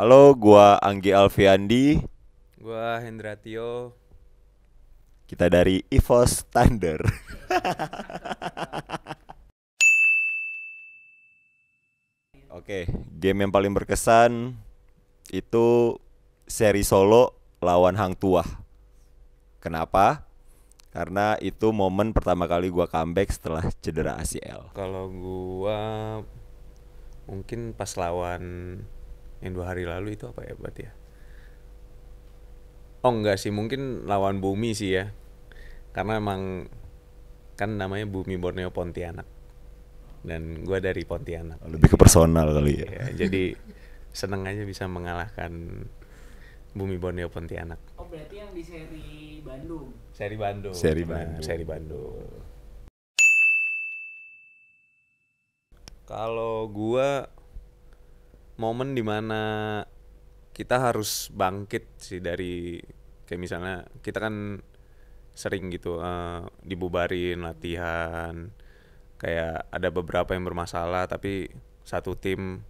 Halo, gua Anggi Alfiandi. Gua Hendratio. Kita dari EVOS Thunder. Oke, game yang paling berkesan itu seri solo lawan Hang Tuah. Kenapa? Karena itu momen pertama kali gua comeback setelah cedera ACL. Kalau gua mungkin pas lawan yang 2 hari lalu itu apa ya berarti ya? Oh enggak sih, mungkin lawan Bumi sih ya. Karena emang kan namanya Bumi Borneo Pontianak. Dan gua dari Pontianak. Lebih ke personal kali ya. Ya, jadi seneng aja bisa mengalahkan Bumi Borneo Pontianak. Oh berarti yang di seri Bandung. Seri Bandung. Seri Nah, Bandung. Seri Bandung. Kalau gua momen dimana kita harus bangkit sih dari kayak misalnya kita kan sering gitu dibubarin latihan, kayak ada beberapa yang bermasalah tapi satu tim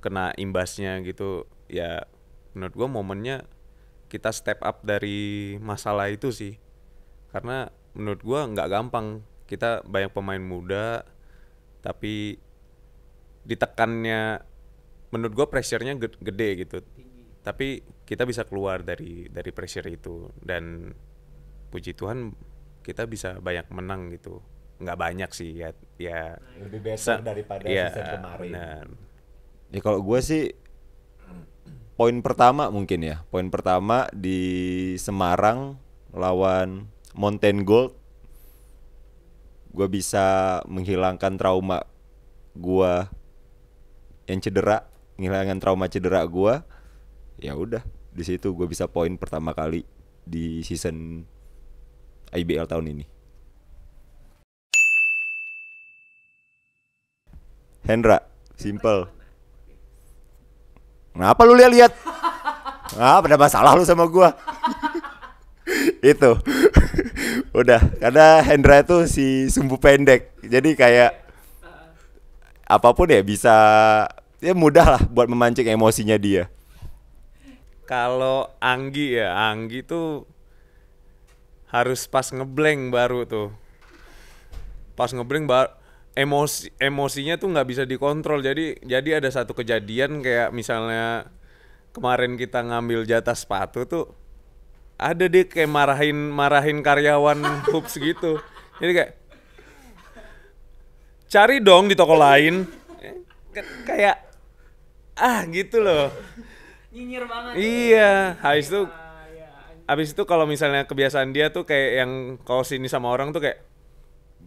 kena imbasnya gitu ya. Menurut gua momennya kita step up dari masalah itu sih, karena menurut gua nggak gampang. Kita banyak pemain muda tapi ditekannya, menurut gue pressure-nya gede gitu, tapi kita bisa keluar dari pressure itu. Dan puji Tuhan kita bisa banyak menang gitu. Nggak banyak sih ya, ya Lebih better daripada ya, season kemarin. benar. Ya kalau gue sih poin pertama mungkin ya. Poin pertama di Semarang lawan Mountain Gold. Gue bisa menghilangkan trauma gue yang cedera, menghilangkan trauma cedera gue. Ya udah, di situ gue bisa poin pertama kali di season IBL tahun ini. Hendra, simple. Kenapa lu lihat-lihat? Ada masalah lu sama gua? Itu. Udah, karena Hendra itu si sumbu pendek. Jadi kayak apapun ya bisa, ya mudah lah buat memancing emosinya dia. Kalau Anggi tuh harus pas ngeblank baru tuh, pas ngeblank baru emosinya tuh nggak bisa dikontrol. Jadi ada satu kejadian kayak misalnya kemarin kita ngambil jatah sepatu tuh, ada deh kayak marahin karyawan hoops gitu. Jadi kayak cari dong di toko lain. Kayak gitu loh. Nyinyir banget. Iya, Ya. habis itu kalau misalnya kebiasaan dia tuh kayak yang kaos ini sama orang tuh kayak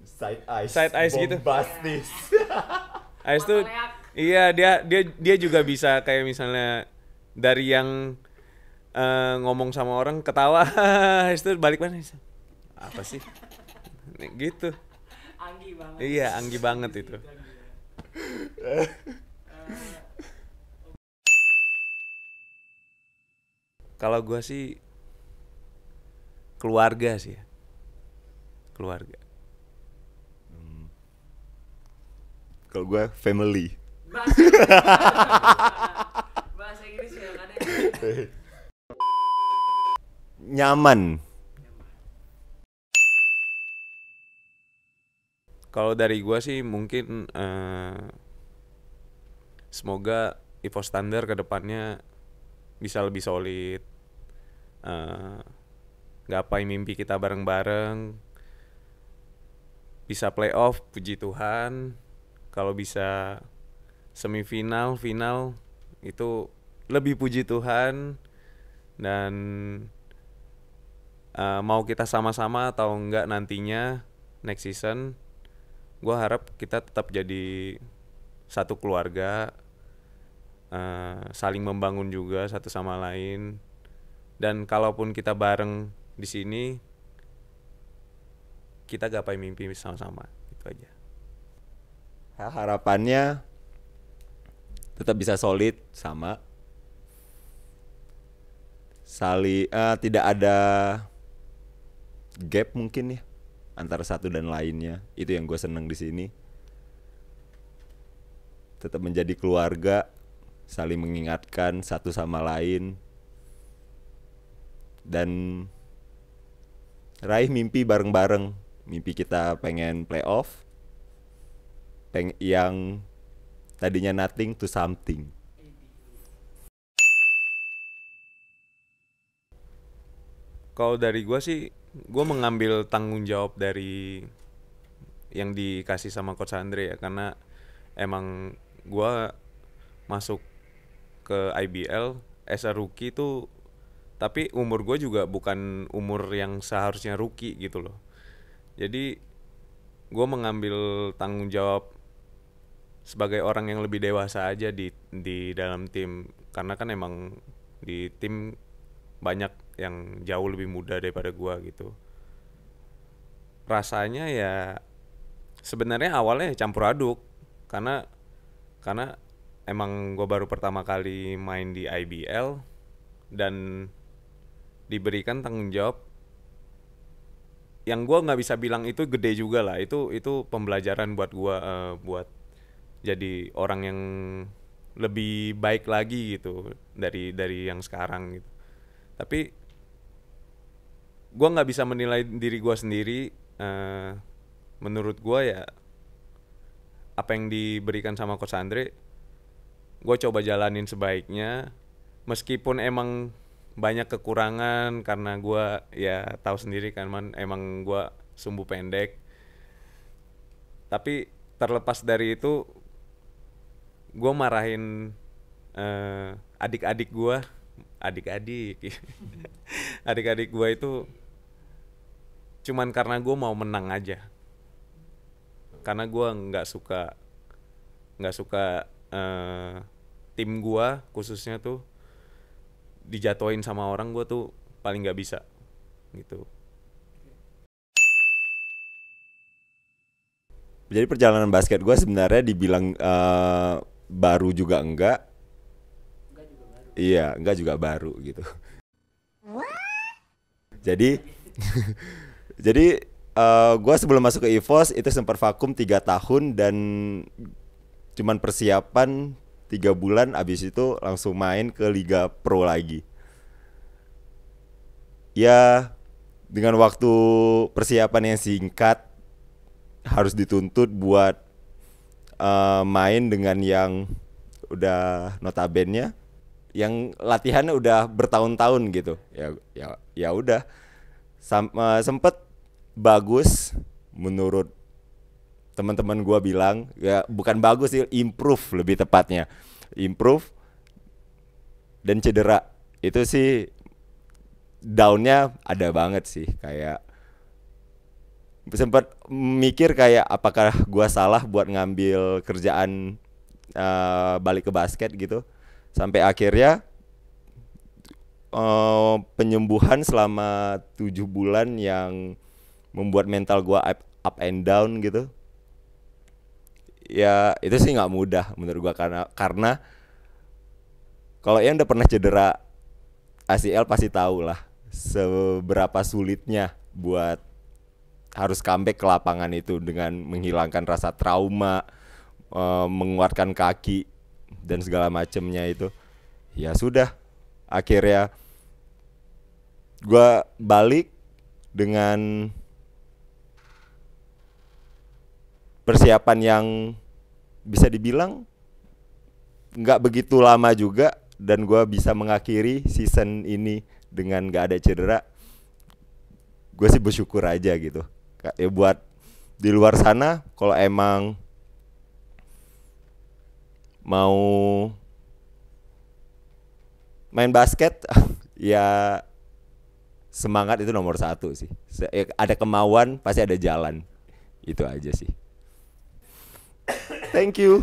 Side eyes gitu. bombastis. Habis itu Mata leak. iya, dia juga bisa kayak misalnya dari yang ngomong sama orang ketawa, habis itu balik mana? Apa sih? Gitu. Anggi banget. Iya, Anggi banget itu. Kalau gua sih keluarga sih ya. Keluarga. Kalau gue family. Bahasa Inggris ya kan. Nyaman. Kalau dari gua sih mungkin semoga EVOS Thunder ke depannya bisa lebih solid. Gapai mimpi kita bareng-bareng. Bisa playoff, puji Tuhan. Kalau bisa semifinal, final itu lebih puji Tuhan. Dan mau kita sama-sama atau enggak nantinya next season, gue harap kita tetap jadi satu keluarga, saling membangun juga satu sama lain. Dan kalaupun kita bareng di sini, kita gapai mimpi sama-sama. Itu aja. Harapannya tetap bisa solid sama tidak ada gap mungkin ya antara satu dan lainnya. Itu yang gue seneng di sini. Tetap menjadi keluarga, saling mengingatkan satu sama lain, dan raih mimpi bareng-bareng. Mimpi kita pengen playoff, yang tadinya nothing to something. Kalau dari gue sih, gue mengambil tanggung jawab dari yang dikasih sama Coach Andre ya, karena emang gue masuk ke IBL as a rookie tuh, tapi umur gue juga bukan umur yang seharusnya rookie gitu loh. Jadi gue mengambil tanggung jawab sebagai orang yang lebih dewasa aja di dalam tim, karena kan emang di tim banyak yang jauh lebih muda daripada gua gitu. Rasanya ya sebenarnya awalnya campur aduk, karena emang gua baru pertama kali main di IBL dan diberikan tanggung jawab yang gua nggak bisa bilang itu gede juga lah. Itu pembelajaran buat gua, buat jadi orang yang lebih baik lagi gitu dari yang sekarang gitu. Tapi gue nggak bisa menilai diri gue sendiri. Menurut gue ya apa yang diberikan sama Coach Andre, gue coba jalanin sebaiknya, meskipun emang banyak kekurangan karena gue ya tahu sendiri kan emang gue sumbu pendek. Tapi terlepas dari itu, gue marahin adik-adik gue adik-adik gue itu cuman karena gue mau menang aja, karena gue nggak suka tim gue khususnya tuh dijatuhin sama orang. Gue tuh paling nggak bisa gitu. Jadi perjalanan basket gue sebenarnya dibilang baru juga enggak. Iya, enggak juga baru gitu. Jadi gue sebelum masuk ke EVOS itu sempat vakum 3 tahun dan cuman persiapan 3 bulan, abis itu langsung main ke Liga Pro lagi. Ya dengan waktu persiapan yang singkat, harus dituntut buat main dengan yang udah notabene yang latihannya udah bertahun-tahun gitu. Ya udah sempet bagus menurut teman-teman gua bilang, ya bukan bagus sih, improve lebih tepatnya. Improve dan cedera. Itu sih down-nya ada banget sih, kayak sempat mikir kayak apakah gua salah buat ngambil kerjaan balik ke basket gitu. Sampai akhirnya penyembuhan selama 7 bulan yang membuat mental gua up and down gitu. Ya itu sih nggak mudah menurut gua, karena kalau yang udah pernah cedera ACL pasti tahu lah seberapa sulitnya buat harus comeback ke lapangan itu dengan menghilangkan rasa trauma, menguatkan kaki dan segala macemnya itu. Ya sudah, akhirnya gue balik dengan persiapan yang bisa dibilang nggak begitu lama juga, dan gue bisa mengakhiri season ini dengan nggak ada cedera. Gue sih bersyukur aja gitu. Ya buat di luar sana, kalau emang mau main basket ya semangat itu nomor 1 sih. Ada kemauan pasti ada jalan. Itu aja sih. Thank you.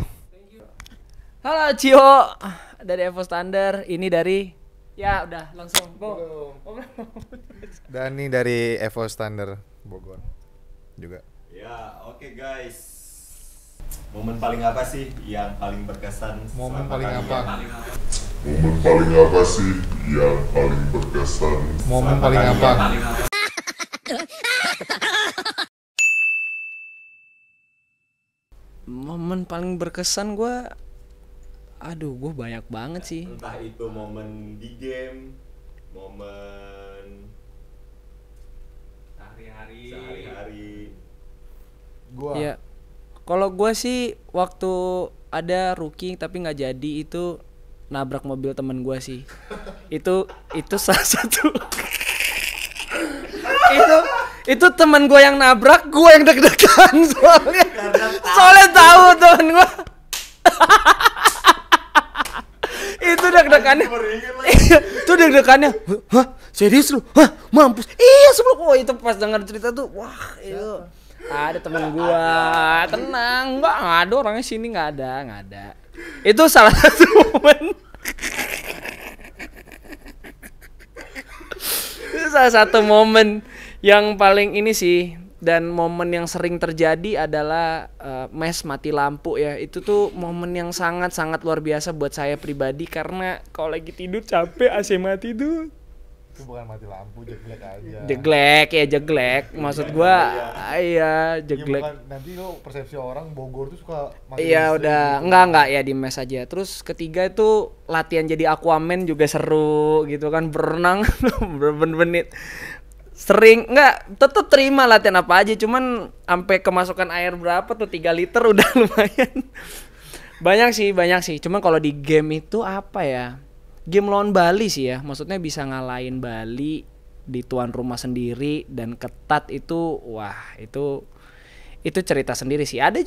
Halo Cio dari Evo Standard. Ini dari, ya udah langsung go. Dani dari Evo Standard Bogor juga. Ya, oke guys. Momen paling apa sih yang paling berkesan? Momen paling apa? Momen paling apa sih yang paling berkesan? Momen paling apa? Momen paling berkesan gue Aduh, gue banyak banget sih. Entah itu momen di game, momen sehari-hari. Gua. Ya, kalau gue sih waktu ada rookie tapi nggak jadi itu nabrak mobil temen gue sih. Itu salah satu. itu temen gue yang nabrak, gue yang deg-degan soalnya tahu temen gue. Itu deg-degannya. Itu deg-degannya. Hah? Serius lu? Hah? Mampus. Iya sebelum. Oh itu pas denger cerita tuh, wah itu. Ada temen gua, tenang, enggak ada orangnya sini, enggak ada. Itu salah satu momen. Itu salah satu momen yang paling ini sih. Dan momen yang sering terjadi adalah mes mati lampu ya. Itu tuh momen yang sangat-sangat luar biasa buat saya pribadi. Karena kalau lagi tidur capek AC mati tuh. Itu bukan mati lampu, jeglek aja. Jeglek. Maksud gua iya Ya, jeglek. bukan, nanti lo persepsi orang Bogor tuh suka mati Iya listrik udah gitu. enggak ya di mes aja. Terus ketiga itu latihan jadi Aquaman juga seru gitu kan, berenang bener-bener sering enggak tetep terima latihan apa aja, cuman sampai kemasukan air berapa tuh 3 liter udah lumayan. Banyak sih. Cuman kalau di game itu apa ya? Game lawan Bali sih ya. Maksudnya bisa ngalahin Bali di tuan rumah sendiri dan ketat itu, wah itu cerita sendiri sih. Ada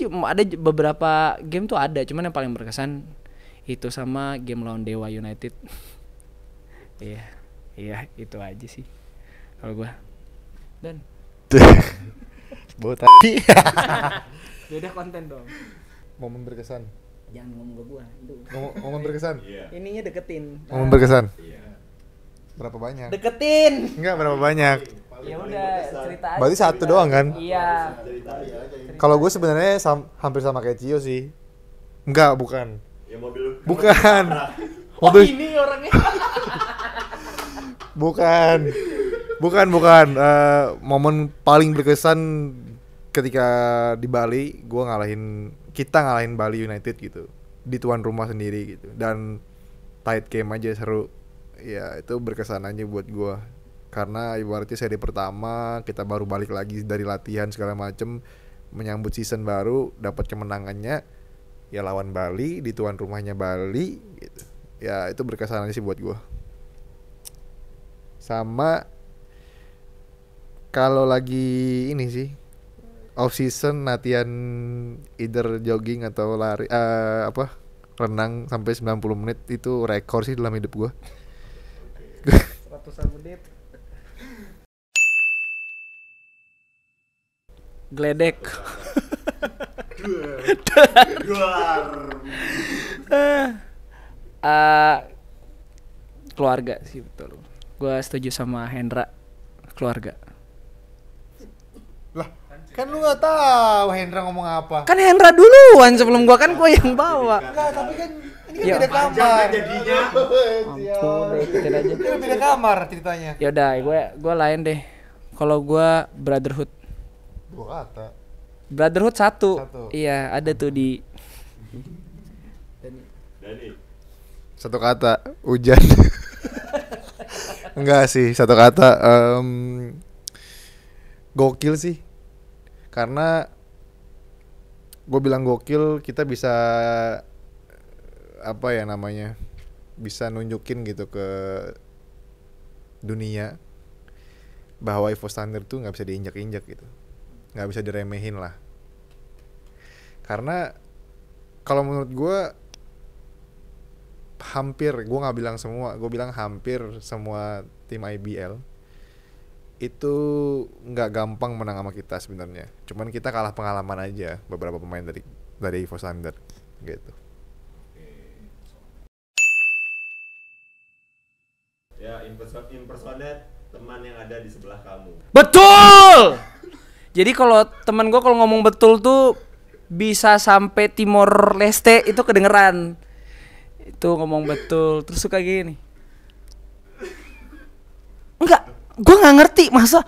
beberapa game tuh ada, cuman yang paling berkesan itu sama game lawan Dewa United. Iya itu aja sih kalau gua. Dan Bau tadi. beda konten dong. Momen berkesan. Jangan ngomong ke gua. Momen berkesan. Ininya deketin. Momen berkesan. Berapa banyak? Deketin. Enggak berapa banyak. Ya udah cerita aja. Berarti satu doang kan? Iya. Kalau gue sebenarnya hampir sama kayak Cio sih. Enggak, bukan. Ya mobil. Bukan. Oh Mobil ini orangnya. bukan. Momen paling berkesan ketika di Bali, kita ngalahin Bali United gitu di tuan rumah sendiri gitu, dan tight game aja seru. Ya itu berkesan aja buat gua karena ibaratnya seri pertama kita baru balik lagi dari latihan segala macem, menyambut season baru, dapat kemenangannya ya lawan Bali di tuan rumahnya Bali gitu. Ya itu berkesan aja sih buat gua. Sama kalau lagi ini sih off season latihan either jogging atau lari renang sampai 90 menit itu rekor sih dalam hidup gua. 100 menit. Gledek. Keluarga sih betul. Gua setuju sama Hendra, keluarga. Lah, kan lu nggak tahu Hendra ngomong apa. Kan Hendra duluan sebelum gua, kan gua yang bawa. Enggak, tapi kan ini kan Ya, beda kamar. Jadinya. Ampun, deh, ikutin aja. Ini kan beda kamar ceritanya. Ya udah, gua lain deh. Kalau gua Brotherhood. Dua kata. Brotherhood satu. Satu. Iya, ada tuh di Dani. Satu kata, hujan. Enggak sih, satu kata gokil sih. Karena gue bilang gokil, kita bisa apa ya namanya, bisa nunjukin gitu ke dunia bahwa Evo Standard tuh nggak bisa diinjak-injak gitu, nggak bisa diremehin lah. Karena kalau menurut gue gue nggak bilang semua, gue bilang hampir semua tim IBL itu nggak gampang menang sama kita sebenarnya. Cuman kita kalah pengalaman aja beberapa pemain dari Evo Standard gitu. Ya, impersonate teman yang ada di sebelah kamu. Betul. Jadi kalau teman gue kalau ngomong betul tuh bisa sampai Timor Leste itu kedengeran. Itu ngomong betul, terus suka gini. Enggak, gue nggak ngerti masa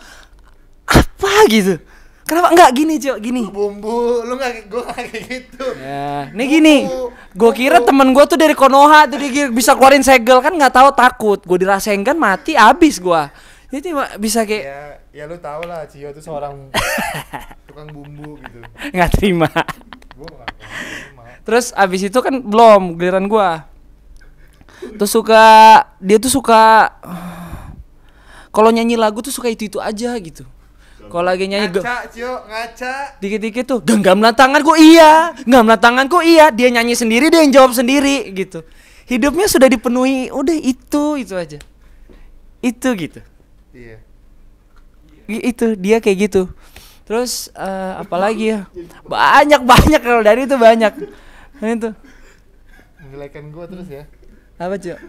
apa gitu. Kenapa enggak gini, Cok? Gini. Bumbu, lu gue nggak kayak gitu. Ya, nih gini. Gue kira temen gue tuh dari Konoha tuh dia bisa keluarin segel kan nggak tahu takut. Gue dirasain kan mati abis gue. Jadi bisa kayak Ya lu tau lah, Cio tuh seorang tukang bumbu gitu. nggak terima. Gue nggak terima. Terus abis itu kan belum giliran gue. Terus dia tuh suka kalau nyanyi lagu tuh suka itu aja gitu. Kalau lagi nyanyi Ngaca, Cio, ngaca. dikit-dikit tuh genggamlah tanganku iya, genggamlah tanganku iya. Dia nyanyi sendiri, dia yang jawab sendiri gitu. Hidupnya sudah dipenuhi, udah itu aja. Itu gitu. Iya. Itu dia kayak gitu. Terus apalagi ya? Banyak kalau dari itu banyak. Nah, itu. Menjelekan gue terus ya. Apa, Cok?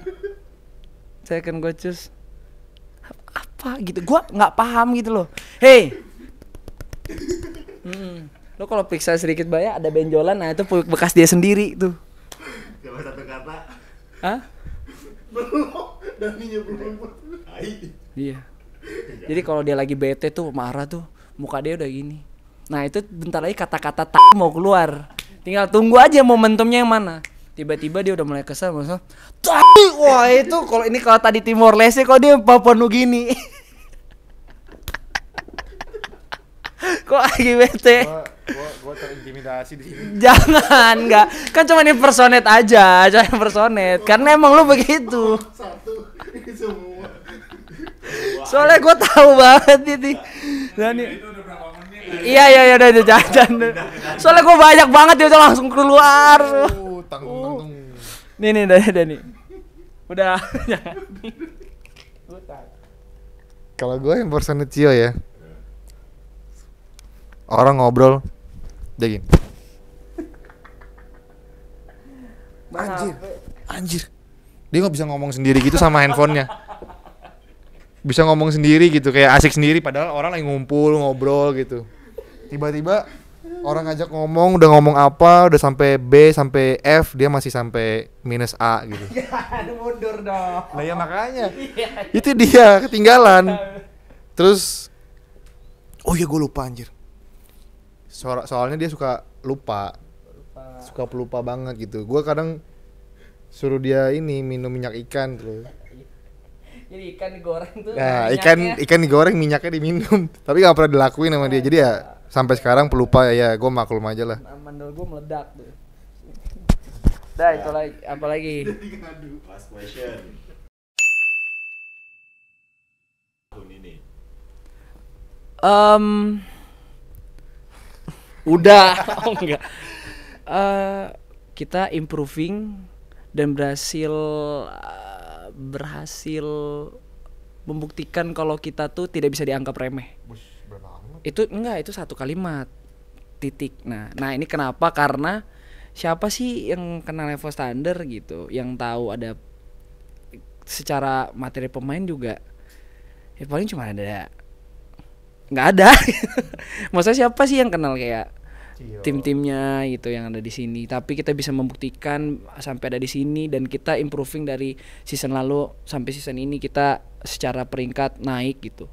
Saya kan gue cus apa gitu, gua nggak paham gitu loh. Hey, lo kalau periksa sedikit banyak ada benjolan, nah itu bekas dia sendiri tuh. Coba satu kata. Hah? Daninya belum. Iya. Jadi kalau dia lagi bete tuh marah tuh, muka dia udah gini. Nah itu bentar lagi kata-kata mau keluar. Tinggal tunggu aja momentumnya yang mana. Tiba-tiba dia udah mulai kesal, masa tai, wah itu kalau tadi Timor Leste, kalau dia Papua Nugini. Kok lagi bete? Gua terintimidasi di sini. Jangan, enggak. Kan cuma impersonate aja, cuma impersonate. Karena emang lu begitu. Satu, ini semua. Soalnya gue tahu banget ini. Dani. Iya udah jajan. Soalnya gue banyak banget dia udah langsung keluar. Tanggung. Nih Dani. Udah. Kalau gue impersonate Cio ya. Orang ngobrol dia gini. Anjir. Dia nggak bisa ngomong sendiri gitu sama handphonenya. Bisa ngomong sendiri gitu, kayak asik sendiri padahal orang lagi ngumpul ngobrol gitu. Tiba-tiba orang ngajak ngomong, udah ngomong apa, udah sampai B sampai F, dia masih sampai minus A gitu. Aduh mundur dong. Nah ya makanya itu dia ketinggalan. Terus oh iya gue lupa anjir. Soalnya dia suka lupa. Suka pelupa banget gitu. Gue kadang suruh dia ini minum minyak ikan tuh. Jadi ikan digoreng tuh. Nah, ikan digoreng minyaknya diminum. Tapi gak pernah dilakuin sama dia. Jadi ya sampai sekarang pelupa ya gue maklum aja lah. Mandel gue meledak tuh. Dah itu lagi apa lagi? Last question. Tahun ini. Udah. Oh enggak. Kita improving dan berhasil membuktikan kalau kita tuh tidak bisa dianggap remeh. Itu satu kalimat titik. Nah ini kenapa? Karena siapa sih yang kenal level standar gitu, yang tahu ada secara materi pemain juga ya paling cuma nggak ada. Maksudnya siapa sih yang kenal kayak tim-timnya gitu yang ada di sini, tapi kita bisa membuktikan sampai ada di sini dan kita improving dari season lalu sampai season ini kita secara peringkat naik gitu.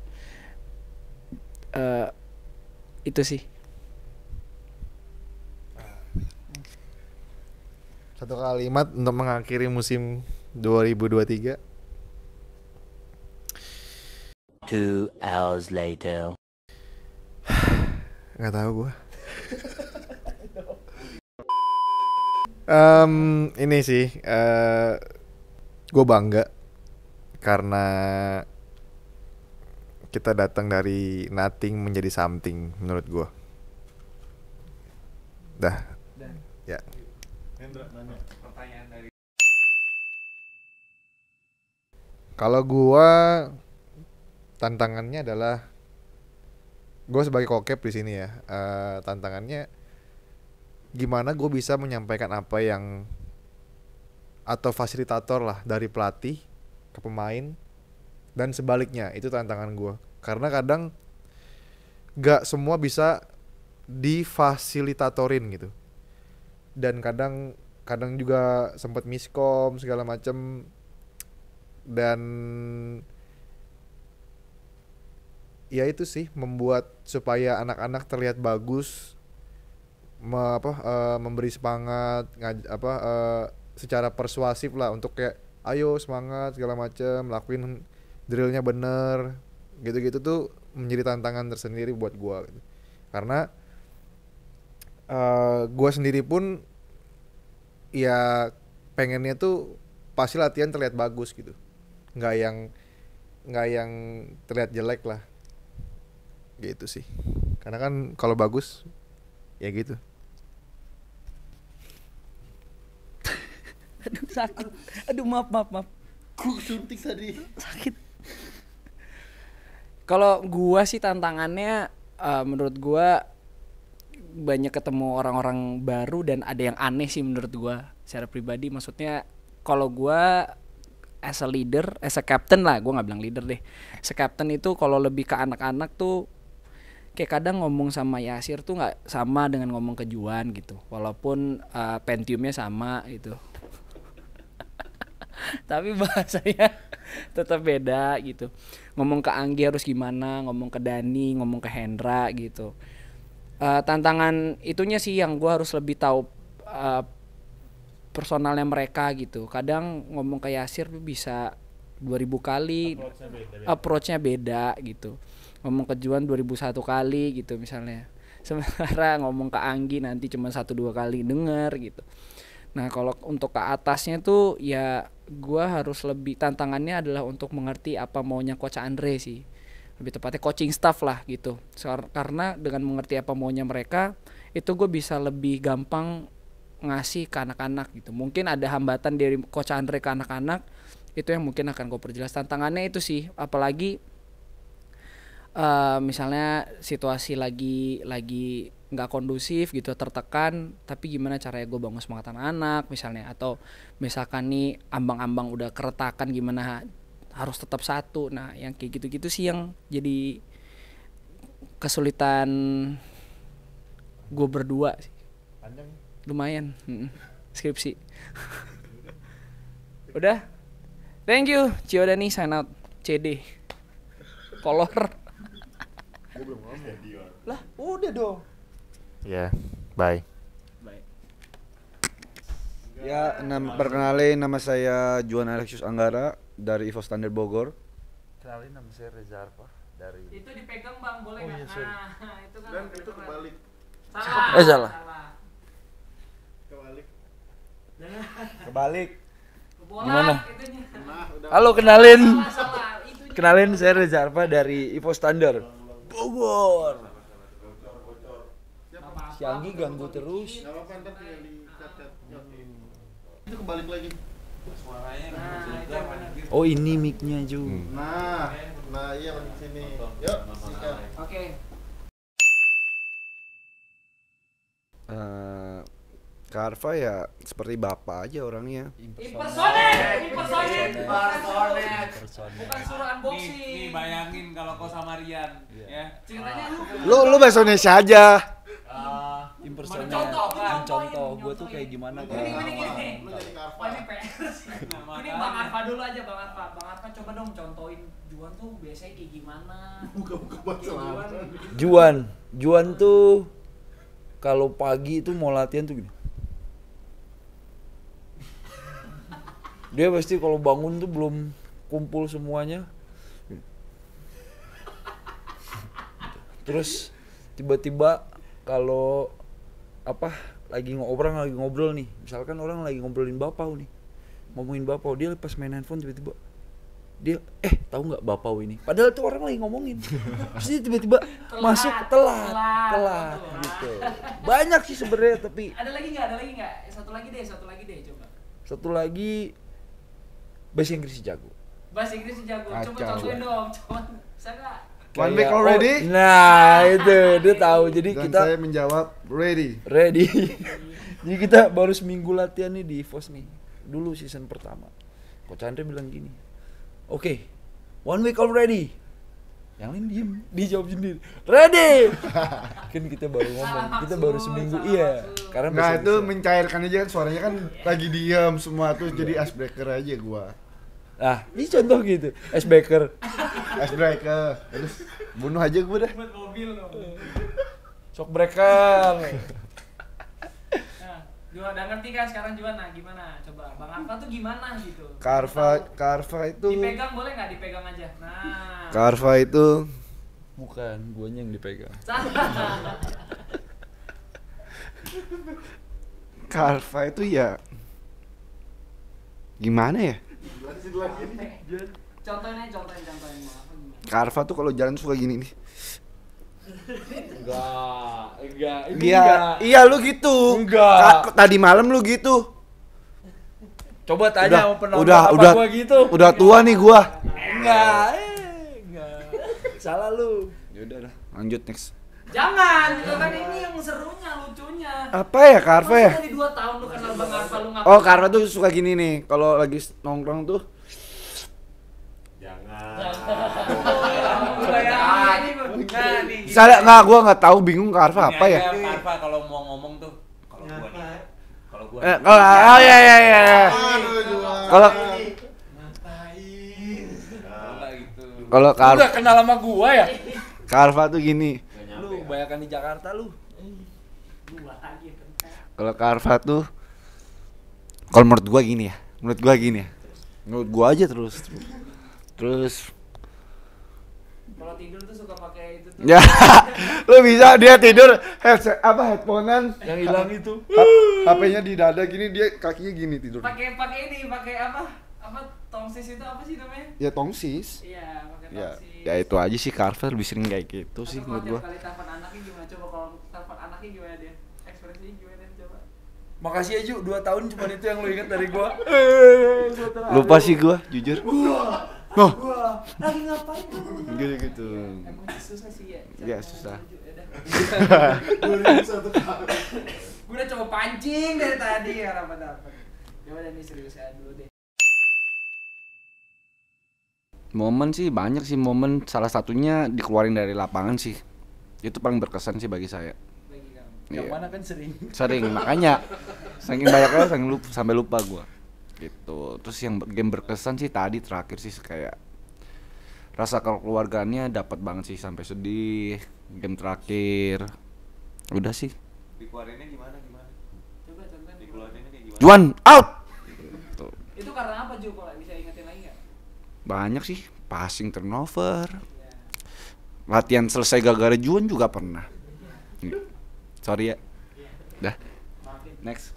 Itu sih. Satu kalimat untuk mengakhiri musim 2023. 2 hours later. Nggak tahu gue. Ini sih, gue bangga karena kita datang dari nothing menjadi something menurut gue. Dah. Ya. Kalau gue tantangannya adalah gue sebagai kokep di sini ya. Tantangannya gimana gue bisa menyampaikan apa yang atau fasilitator lah dari pelatih ke pemain dan sebaliknya, itu tantangan gue karena kadang gak semua bisa difasilitatorin gitu dan kadang juga sempat miskom segala macem dan ya itu sih membuat supaya anak-anak terlihat bagus, memberi semangat, secara persuasif lah untuk kayak ayo semangat segala macem, lakuin drillnya bener, gitu-gitu tuh menjadi tantangan tersendiri buat gua gitu. Karena gua sendiri pun ya pengennya tuh pasti latihan terlihat bagus gitu, nggak yang terlihat jelek lah, gitu sih. Karena kan kalau bagus ya gitu. Aduh sakit. Aduh maaf. Ku suntik tadi. Sakit. Kalau gua sih tantangannya menurut gua banyak ketemu orang-orang baru dan ada yang aneh sih menurut gua secara pribadi. Maksudnya kalau gua as a leader, as a captain lah, gua nggak bilang leader deh. As a captain itu kalau lebih ke anak-anak tuh kayak kadang ngomong sama Yasir tuh nggak sama dengan ngomong ke Juan gitu. Walaupun Pentiumnya sama gitu. Tapi bahasanya tetap beda gitu. Ngomong ke Anggi harus gimana, ngomong ke Dani, ngomong ke Hendra gitu. Tantangan itunya sih yang gue harus lebih tahu personalnya mereka gitu. Kadang ngomong ke Yasir bisa 2000 kali, approach-nya beda gitu. Ngomong ke Juan 2001 kali gitu misalnya. Sementara ngomong ke Anggi nanti cuma 1-2 kali denger gitu. Nah kalau untuk ke atasnya tuh ya gue harus lebih, tantangannya adalah untuk mengerti apa maunya Coach Andre sih, lebih tepatnya coaching staff lah gitu. Karena dengan mengerti apa maunya mereka itu gue bisa lebih gampang ngasih ke anak-anak gitu. Mungkin ada hambatan dari Coach Andre ke anak-anak, itu yang mungkin akan gue perjelas. Tantangannya itu sih, apalagi misalnya situasi lagi nggak kondusif gitu, tertekan, tapi gimana caranya gue bangun semangat anak-anak misalnya, atau misalkan nih ambang-ambang udah keretakan gimana harus tetap satu. Nah yang kayak gitu-gitu sih yang jadi kesulitan gue berdua sih. Panjang lumayan skripsi. Udah, thank you Ciodani, sign out. CD kolor lah udah dong. Ya, bye. Ya, perkenalin, nama saya Juan Alexius Anggara dari Evo Standard Bogor. Kenalin, nama saya Reza Arfa dari. Itu dipegang bang, boleh nggak? Nah, itu kan. Dan itu kebalik. Salah. Salah. Kebalik. Gimana? Halo, kenalin. Salah. Kenalin, saya Reza Arfa dari Evo Standard Bogor. Si Anggi ganggu terus. Enggak apa-apa, ntar tinggal dicat-cat. Itu kebalik lagi. Oh, ini mic-nya Ju. Nah iya di sini. Yuk, sikat. Oke. Kak Arfa ya seperti bapak aja orangnya. Impersonet. Bukan suruh unboxing. Nih bayangin kalau kau sama Rian, ya. Ceritanya Lu bahasa Indonesia aja. mencontoh gue tuh kayak gimana kan. Gini. Wah, ini PR sih. Ini Bang Arfa dulu aja, Bang Arfa coba dong contohin Juan tuh biasanya kayak gimana. Buka-buka bahasa Juan tuh kalau pagi itu mau latihan tuh gini. Dia pasti kalau bangun tuh belum kumpul semuanya. Terus tiba-tiba kalau lagi ngobrol nih, misalkan orang lagi ngobrolin bapau nih, ngomongin bapau, dia pas main handphone tiba-tiba dia tahu nggak bapau ini, padahal tuh orang lagi ngomongin, terus dia tiba-tiba masuk telat gitu. Banyak sih sebenarnya, tapi ada lagi nggak satu lagi deh coba. Satu lagi bahasa Inggris jago. Bahasa Inggris jago, coba contohin dong, bisa nggak? One week already? Nah itu dia tahu. Jadi Dan kita saya menjawab ready. Jadi kita baru seminggu latihan nih di EVOS nih. Dulu season pertama Coach Andre bilang gini, Oke, 1 week already. Yang lain diem, dijawab sendiri ready. Kan kita baru ngomong, kita baru seminggu. Iya, karena Nah itu mencairkan aja kan, suaranya kan lagi diam semua tuh, jadi icebreaker aja gua. Nah, ini contoh gitu. Icebreaker. Icebreaker. Terus bunuh aja gue dah. Shock breaker. Nah, Juan udah ngerti kan sekarang Juan? Nah, gimana? Coba Bang Arfa tuh gimana gitu? Karva itu. Dipegang boleh nggak? Dipegang aja. Nah. Karva itu Bukan, guanya yang dipegang. Salah. Karva itu ya gimana ya? Contohnya Bang Arfa gimana? Karva tuh kalau jalan suka gini nih. Enggak. Iya lu gitu. Enggak. Tadi malam lu gitu. Coba tanya sama penonton udah gua gitu. Udah tua nih gua. Enggak. Salah lu. Ya udah dah, lanjut next. Jangan, itu kan ini yang serunya, lucunya. Apa ya Karva ya? Dari 2 tahun lu kenal Bang Arfa lu ngapain? Oh, Karva tuh suka gini nih, kalau lagi nongkrong tuh. Saya nggak, gua nggak tahu, bingung Karva apa ya? Karva kalau mau ngomong tuh, kalau gua nih, kalau gua. Oh ya. Kalau kalau Udah kenal sama gua ya? Karva tuh gini. Lu bayangkan di Jakarta lu. Kalau Karva tuh, kalau menurut gua gini ya. Menurut gua aja terus. Kalau tidur tuh suka pakai itu tuh. Ya, lu bisa dia tidur headphone-an Yang hilang itu. HP-nya di dada gini, dia kakinya gini tidur. Pakai apa tongsis itu apa sih namanya? Ya tongsis. Iya, pakai Ya, tongsis. ya itu aja sih Carver lebih sering kayak gitu sih Atau menurut kalau gua. tiap kali telepon anaknya gimana? Coba kalau telepon anaknya gimana dia? Ekspresinya gimana coba? Makasih ya Ju, 2 tahun cuma itu yang lu ingat dari gua. Lupa sih gua, jujur. Oh, Lagi ngapain tuh? gitu. Emang susah sih ya. Ya, susah. Gue udah coba pancing dari tadi ya dapat. Coba nih seriusan dulu deh. Momen sih banyak sih momen, salah satunya dikeluarin dari lapangan sih. Itu paling berkesan sih bagi saya. Bagi kamu. Yang Iya. mana kan sering. Sering, makanya saking banyaknya sampai lupa gua. Gitu. Terus yang game berkesan sih tadi terakhir sih kayak rasa kekeluargaannya dapat banget sih, sampai sedih. Game terakhir. Udah sih. Dikeluarinnya gimana? Coba contohnya. Dikeluarinnya kayak gimana? Juan out. Tuh. Itu karena apa Ju? Kalau bisa ingetin lagi nggak? Banyak sih, passing turnover. Latihan selesai gara-gara Juan juga pernah. Sorry ya. Dah. Next.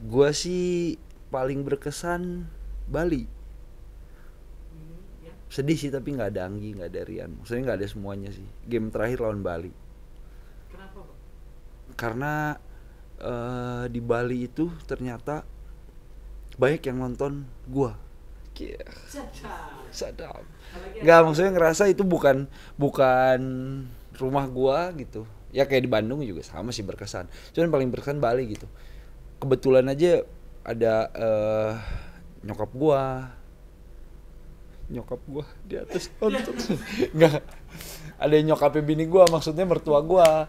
Gua sih paling berkesan Bali. Sedih sih tapi nggak ada Anggi, nggak ada Rian. Maksudnya nggak ada semuanya sih. Game terakhir lawan Bali. Kenapa, Bang? Karena di Bali itu ternyata banyak yang nonton gua. Sadap. Nggak, maksudnya ngerasa itu bukan rumah gua gitu. Ya kayak di Bandung juga sama sih berkesan. Cuman paling berkesan Bali gitu. Kebetulan aja ada nyokap gua di atas nonton. Enggak. Ada nyokapnya bini gua, maksudnya mertua gua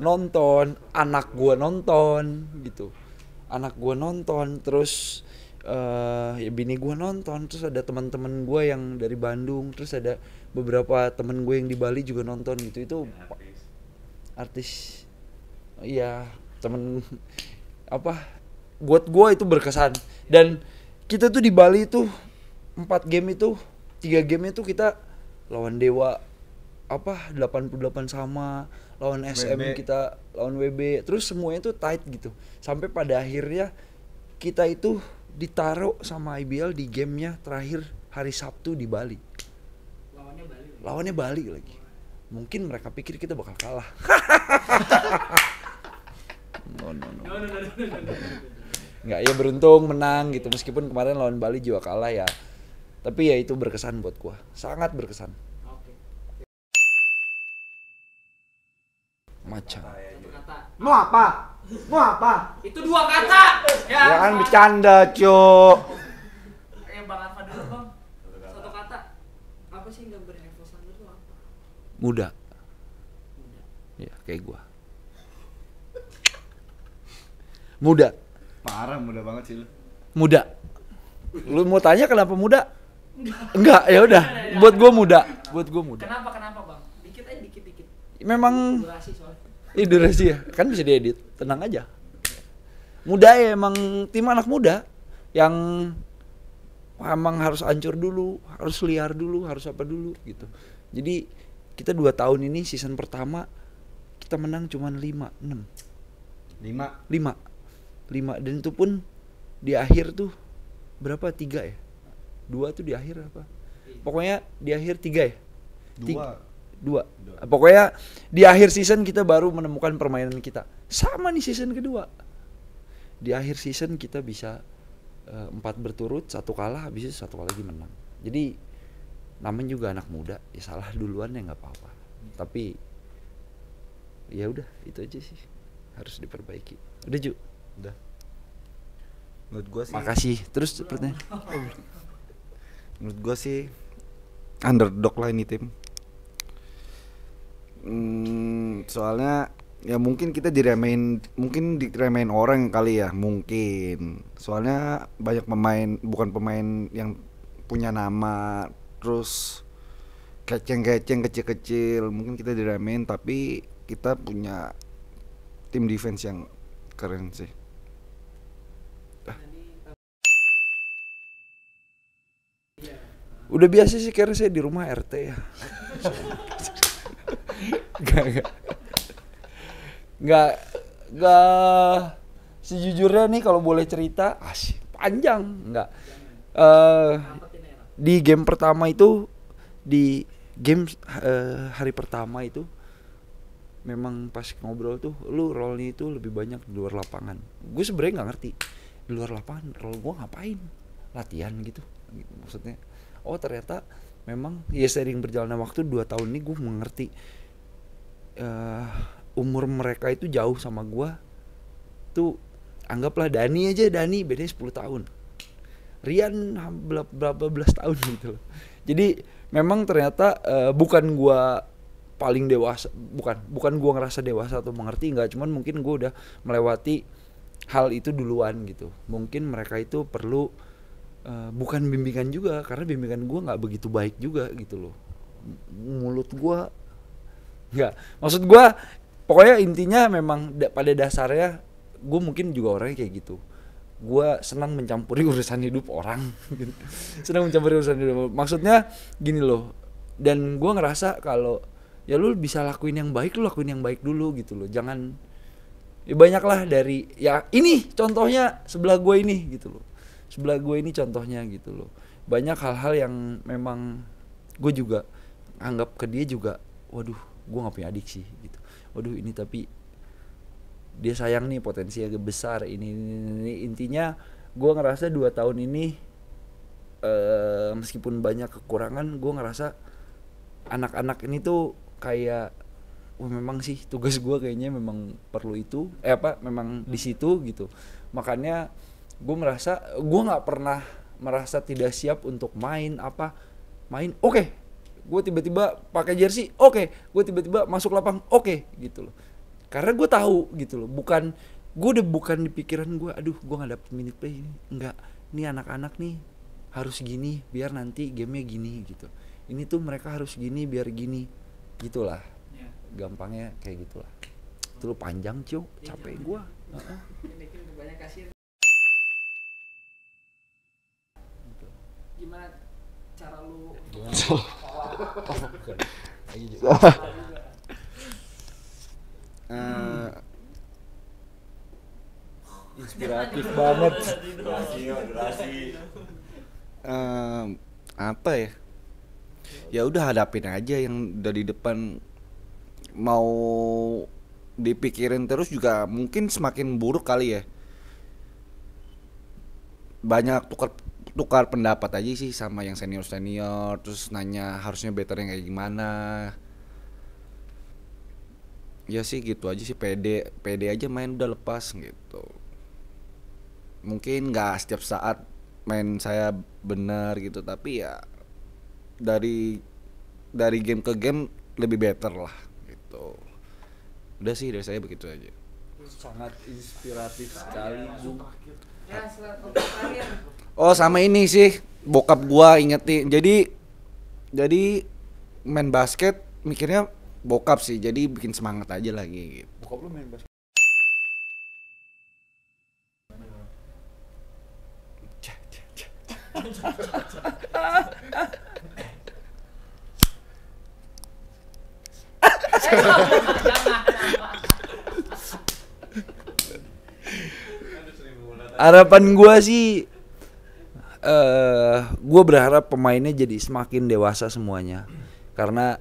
nonton, anak gua nonton gitu. Anak gua nonton, terus ya bini gua nonton, terus ada teman-teman gua yang dari Bandung, terus ada beberapa temen gue yang di Bali juga nonton gitu. Itu artis. Iya, temen buat gua itu berkesan. Dan kita tuh di Bali tuh 4 game itu, 3 game itu kita lawan Dewa 88 sama, lawan SM WB. kita lawan WB, terus semuanya tuh tight gitu. Sampai pada akhirnya kita itu ditaruh sama IBL di gamenya terakhir hari Sabtu di Bali. Lawannya Bali lagi. Mungkin mereka pikir kita bakal kalah. No. Nggak, ya beruntung menang gitu, meskipun kemarin lawan Bali juga kalah ya. Tapi ya itu berkesan buat gua, sangat berkesan. Macam. Mau apa? Itu 2 kata. Jangan bercanda, Cok. Bang Arfa dulu, Bang. 1 kata. Apa sih gambar Evo Standard itu apa? Muda. Ya, kayak gua. Muda. Parah, mudah banget sih lu. Muda. Lu mau tanya kenapa muda? Enggak, ya udah. Buat gue muda. Kenapa bang? Dikit aja, dikit. Memang Durasi soalnya. durasi ya, kan bisa diedit. Tenang aja. Muda ya emang tim anak muda yang emang harus hancur dulu, harus liar dulu, harus apa dulu gitu. Jadi kita 2 tahun ini season pertama kita menang cuman 5 dan itu pun di akhir tuh berapa 3 ya? 2 tuh di akhir apa? Pokoknya di akhir 3 ya? 2. Pokoknya di akhir season kita baru menemukan permainan kita. Sama nih season kedua. Di akhir season kita bisa 4 berturut, 1 kalah, habis itu 1 lagi menang. Jadi namanya juga anak muda, ya salah duluan ya nggak apa-apa. Tapi ya udah itu aja sih, harus diperbaiki. Udah Ju. Udah. Menurut gua sih. Makasih. Terus pertanyaan. Menurut gua sih underdog lah ini tim. Soalnya ya mungkin kita diremehin orang kali ya, mungkin. Soalnya banyak bukan pemain yang punya nama, terus keceng-keceng kecil-kecil, mungkin kita diremehin, tapi kita punya tim defense yang keren sih. Udah biasa sih, karena saya di rumah RT ya. Enggak sejujurnya nih kalau boleh cerita panjang enggak. Di game pertama itu hari pertama itu memang pas ngobrol tuh lu role-nya itu lebih banyak di luar lapangan. Gue sebenarnya nggak ngerti di luar lapangan role gue ngapain, latihan gitu maksudnya. Oh ternyata memang ya sering berjalannya waktu 2 tahun ini gue mengerti umur mereka itu jauh sama gue. Tuh anggaplah Dani bedanya 10 tahun, Rian berapa belas tahun gitu loh. Jadi memang ternyata bukan gue paling dewasa, bukan gue ngerasa dewasa atau mengerti, enggak, cuman mungkin gue udah melewati hal itu duluan gitu. Mungkin mereka itu perlu bukan bimbingan juga, karena bimbingan gue nggak begitu baik juga gitu loh. Mulut gue nggak, maksud gue pokoknya intinya memang pada dasarnya gue mungkin juga orangnya kayak gitu. Gue senang mencampuri urusan hidup orang gitu. Senang mencampuri urusan hidup, maksudnya gini loh. Dan gue ngerasa kalau ya lu bisa lakuin yang baik, lu lakuin yang baik dulu gitu loh. Jangan ya banyak lah dari ya ini contohnya sebelah gue ini gitu loh. Sebelah gue ini contohnya gitu loh. Banyak hal-hal yang memang gue juga anggap ke dia juga, waduh gue gak punya adik sih gitu. Waduh ini tapi dia sayang nih, potensinya besar ini. Intinya gue ngerasa 2 tahun ini meskipun banyak kekurangan, gue ngerasa anak-anak ini tuh kayak memang sih tugas gue kayaknya memang perlu itu memang di situ gitu. Makanya gue merasa gue nggak pernah merasa tidak siap untuk main oke. Gue tiba-tiba pakai jersey, oke. Gue tiba-tiba masuk lapang, oke gitu loh. Karena gue tahu gitu loh, gue udah bukan di pikiran gue, aduh gue nggak dapet minute play ini, enggak. Nih anak-anak nih harus gini biar nanti gamenya gini gitu. Ini tuh mereka harus gini biar gini, gitulah. Gampangnya kayak gitulah. Itu lo panjang cuy, capek gue. Gimana cara lu inspiratif banget. Apa ya? Ya udah hadapin aja yang dari depan. Mau dipikirin terus juga mungkin semakin buruk kali ya. Banyak tukar pendapat aja sih sama yang senior, terus nanya harusnya betternya kayak gimana. Ya sih gitu aja sih, pede aja main udah lepas gitu. Mungkin nggak setiap saat main saya benar gitu, tapi ya dari game ke game lebih better lah gitu. Udah sih dari saya begitu aja. Sangat inspiratif sekali, Bung. ya terakhir Oh sama ini sih bokap gua ingetin. Jadi main basket mikirnya bokap sih. Jadi bikin semangat aja lagi. Gitu. Bokap lu main basket. Harapan gua sih gue berharap pemainnya jadi semakin dewasa semuanya karena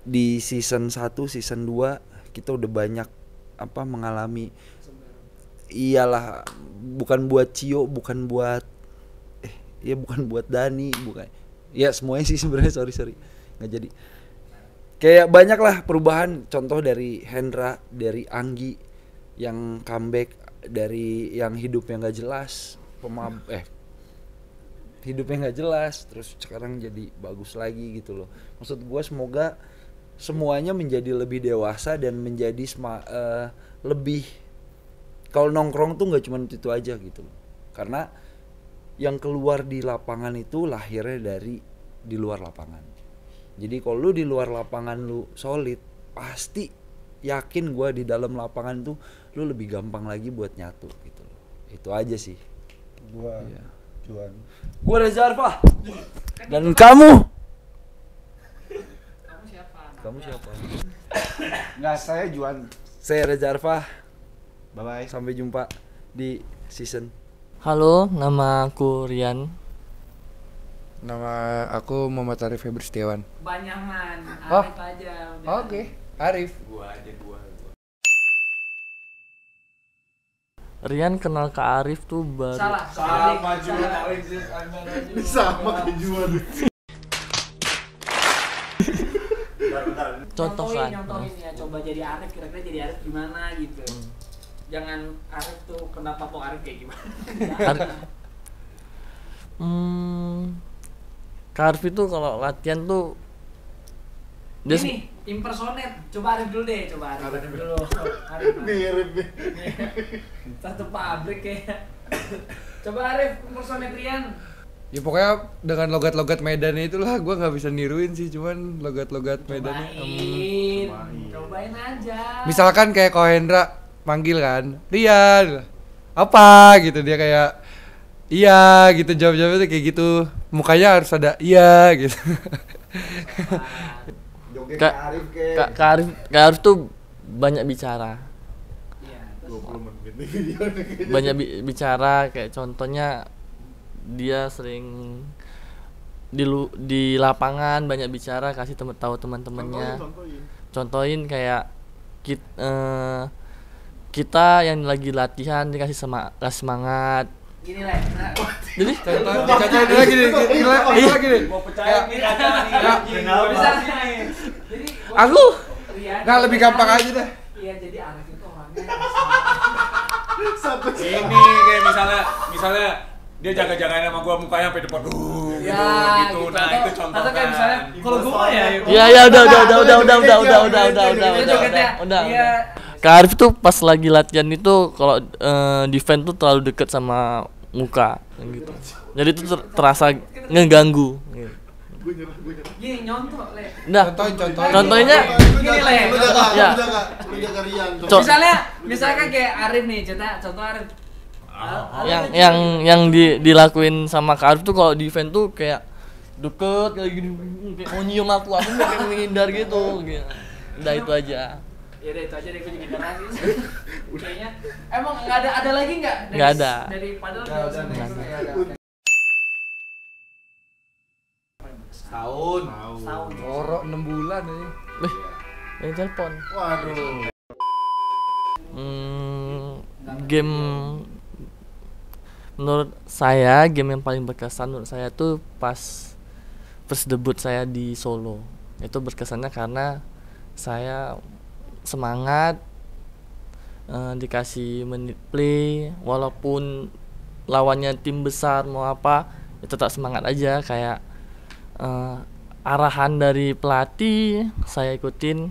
di season 1, season 2 kita udah banyak mengalami iyalah bukan buat Cio, bukan buat bukan buat Dani, bukan ya semuanya sih sebenarnya sorry nggak jadi kayak banyak lah perubahan contoh dari Hendra, dari Anggi yang comeback, dari yang hidupnya nggak jelas hidupnya nggak jelas terus sekarang jadi bagus lagi gitu loh. Maksud gue semoga semuanya menjadi lebih dewasa dan menjadi lebih kalau nongkrong tuh nggak cuma itu aja gitu loh. Karena yang keluar di lapangan itu lahirnya dari di luar lapangan. Jadi kalau lu di luar lapangan lu solid pasti yakin gue di dalam lapangan tuh lu lebih gampang lagi buat nyatu gitu loh. Itu aja sih. Gua Juan. Gua Reza Arfa. Dan kamu? Kamu siapa? Nggak, saya Juan. Saya Reza Arfa. Bye bye. Sampai jumpa di season. Halo, nama aku Rian. Nama aku Muhammad Arif Febri Setiawan. Banyaman, Oh. Arif aja udah. Oke, Arif. Gua aja gua. Rian kenal Kak Arif tuh baru. Salah. Sama kayak Juan. Contohkan. Nyontohin ya, coba jadi Arif, kira-kira jadi Arif gimana gitu. Jangan Arif tuh kenapa kok Arif kayak gimana. Kak Arif itu kalau latihan tuh dia Ini impersonate, coba Arif dulu deh, coba Arif dulu. Arif. Mirip. Satu pabrik kayak. Coba Arif impersonate Rian. Ya pokoknya dengan logat-logat Medannya itulah gue nggak bisa niruin sih, cuman logat-logat Medannya. Cobain aja. Misalkan kayak Kohendra manggil kan, Rian, apa gitu dia kayak iya gitu jawab-jawabnya tuh kayak gitu, mukanya harus ada iya gitu. Kak Arif tuh banyak bicara. Iya. 20 menit Banyak bicara kayak contohnya dia sering di lapangan banyak bicara, kasih tahu teman-temannya. Contohin kayak kita yang lagi latihan dikasih semangat. Gini lah. Jadi Contohin lagi nih, lagi nih. Mau pecahin nih kaca nih. Bisa nih. Jadi Aku Rian. nggak lebih gampang aja deh. Iya, jadi Arif itu orangnya. Ini kayak misalnya dia jaga-jagain sama gua mukanya sampai depan Ya, gitu. Nah, itu contoh Atau kayak kan. misalnya kalau gua ya. ya udah. Iya. Kak Arif tuh pas lagi latihan itu kalau defense tuh terlalu deket sama muka gitu. Jadi itu terasa ngeganggu. Gitu. Gini nyontok, Le. Nah, contohnya Gini, Le. ya. Misalkan kayak Arif nih, contoh Arif. yang dilakuin sama Kak Arif tuh kalau defense tuh kayak deket kayak gini, kayak mau nyium aku kayak menghindar gitu. Udah itu aja. Ya udah itu aja deh, gue juga udah nangis. Kayaknya emang ada lagi nggak? Nggak ada. Dari padahal nggak ada. Setahun. Orok 6 bulan aja. Yang telepon. Waduh. Game menurut saya game yang paling berkesan menurut saya tuh pas first debut saya di Solo. Itu berkesannya karena saya semangat, dikasih menit play walaupun lawannya tim besar mau apa ya tetap semangat aja, kayak arahan dari pelatih saya ikutin.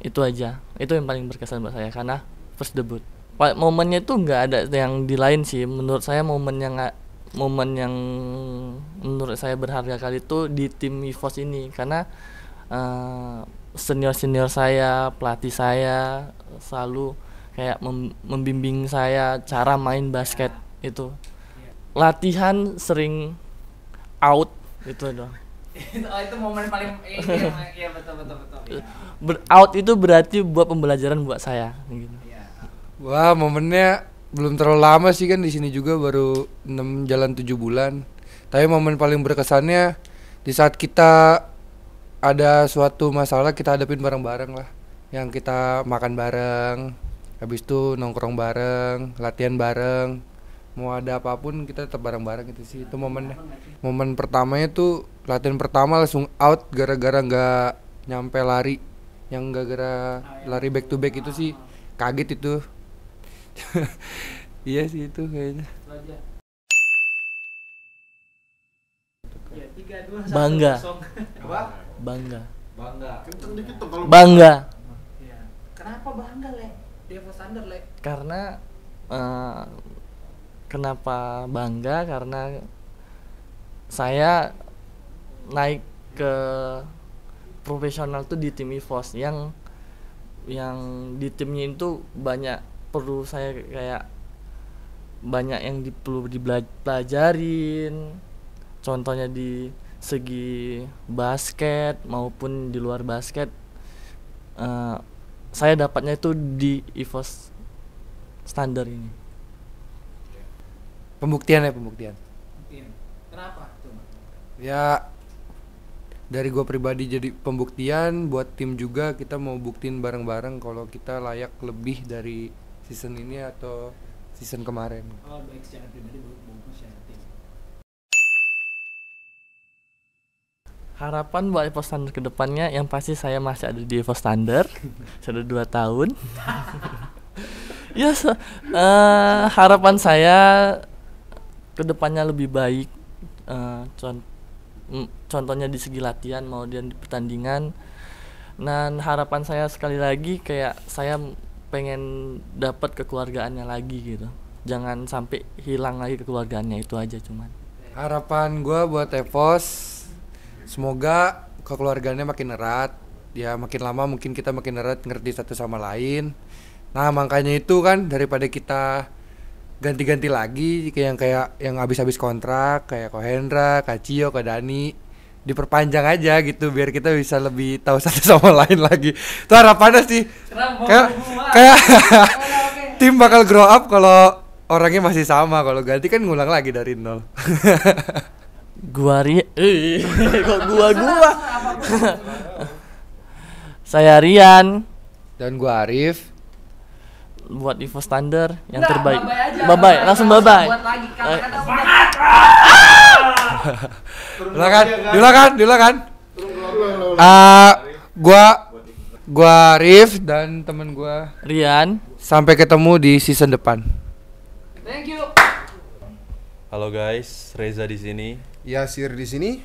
Itu aja, itu yang paling berkesan buat saya karena first debut. momennya tuh nggak ada yang di lain sih. Menurut saya momen yang menurut saya berharga kali itu di tim EVOS ini, karena senior saya, pelatih saya selalu kayak membimbing saya cara main basket itu. Latihan sering out itu doang. Itu momen paling iya betul. Out itu berarti buat pembelajaran buat saya gitu. Wah, momennya belum terlalu lama sih kan, di sini juga baru 6 jalan 7 bulan. Tapi momen paling berkesannya di saat kita ada suatu masalah kita hadapin bareng-bareng lah. Yang kita makan bareng, habis itu nongkrong bareng, latihan bareng. Mau ada apapun kita tetap bareng-bareng gitu sih. Itu momennya. Momen pertamanya tuh latihan pertama langsung out gara-gara nggak nyampe lari. Yang gara-gara lari back to back itu sih kaget itu. Iya sih itu kayaknya. Bangga. Kenapa bangga, Le? Devo Standard, Le. Karena kenapa bangga? Karena saya naik ke profesional tuh di tim EVOS yang di timnya itu perlu saya kayak banyak yang perlu dipelajarin. Contohnya di segi basket maupun di luar basket. Saya dapatnya itu di EVOS Standard ini. Pembuktian. Kenapa tuh? Ya dari gua pribadi jadi pembuktian buat tim juga, kita mau buktiin bareng-bareng kalau kita layak lebih dari season ini atau season kemarin. Oh, baik secara pribadi maupun secara tim. Harapan buat EVOS Standard ke depannya yang pasti saya masih ada di EVOS Standard. Sudah 2 tahun. Ya, harapan saya ke depannya lebih baik. Contohnya di segi latihan maupun di pertandingan. Dan harapan saya sekali lagi kayak saya pengen dapat kekeluargaannya lagi gitu. Jangan sampai hilang lagi kekeluargaannya, itu aja cuman. Harapan gua buat EVOS semoga kekeluargaannya makin erat. Ya makin lama mungkin kita makin erat, ngerti satu sama lain. Nah makanya itu kan daripada kita ganti-ganti lagi kayak yang habis-habis kontrak kayak Ko Hendra, Kak Cio, Kak Dani, diperpanjang aja gitu biar kita bisa lebih tahu satu sama lain lagi. Itu harapannya sih. Kayak tim bakal grow up kalau orangnya masih sama, kalau ganti kan ngulang lagi dari nol. Kok gua Saya Rian dan gua Arif buat EVOS Standard yang terbaik. Bye-bye, langsung bye-bye. Dulu kan. Gua Arif dan temen gua Rian. Sampai ketemu di season depan. Thank you. Halo guys, Reza di sini. Yasir di sini.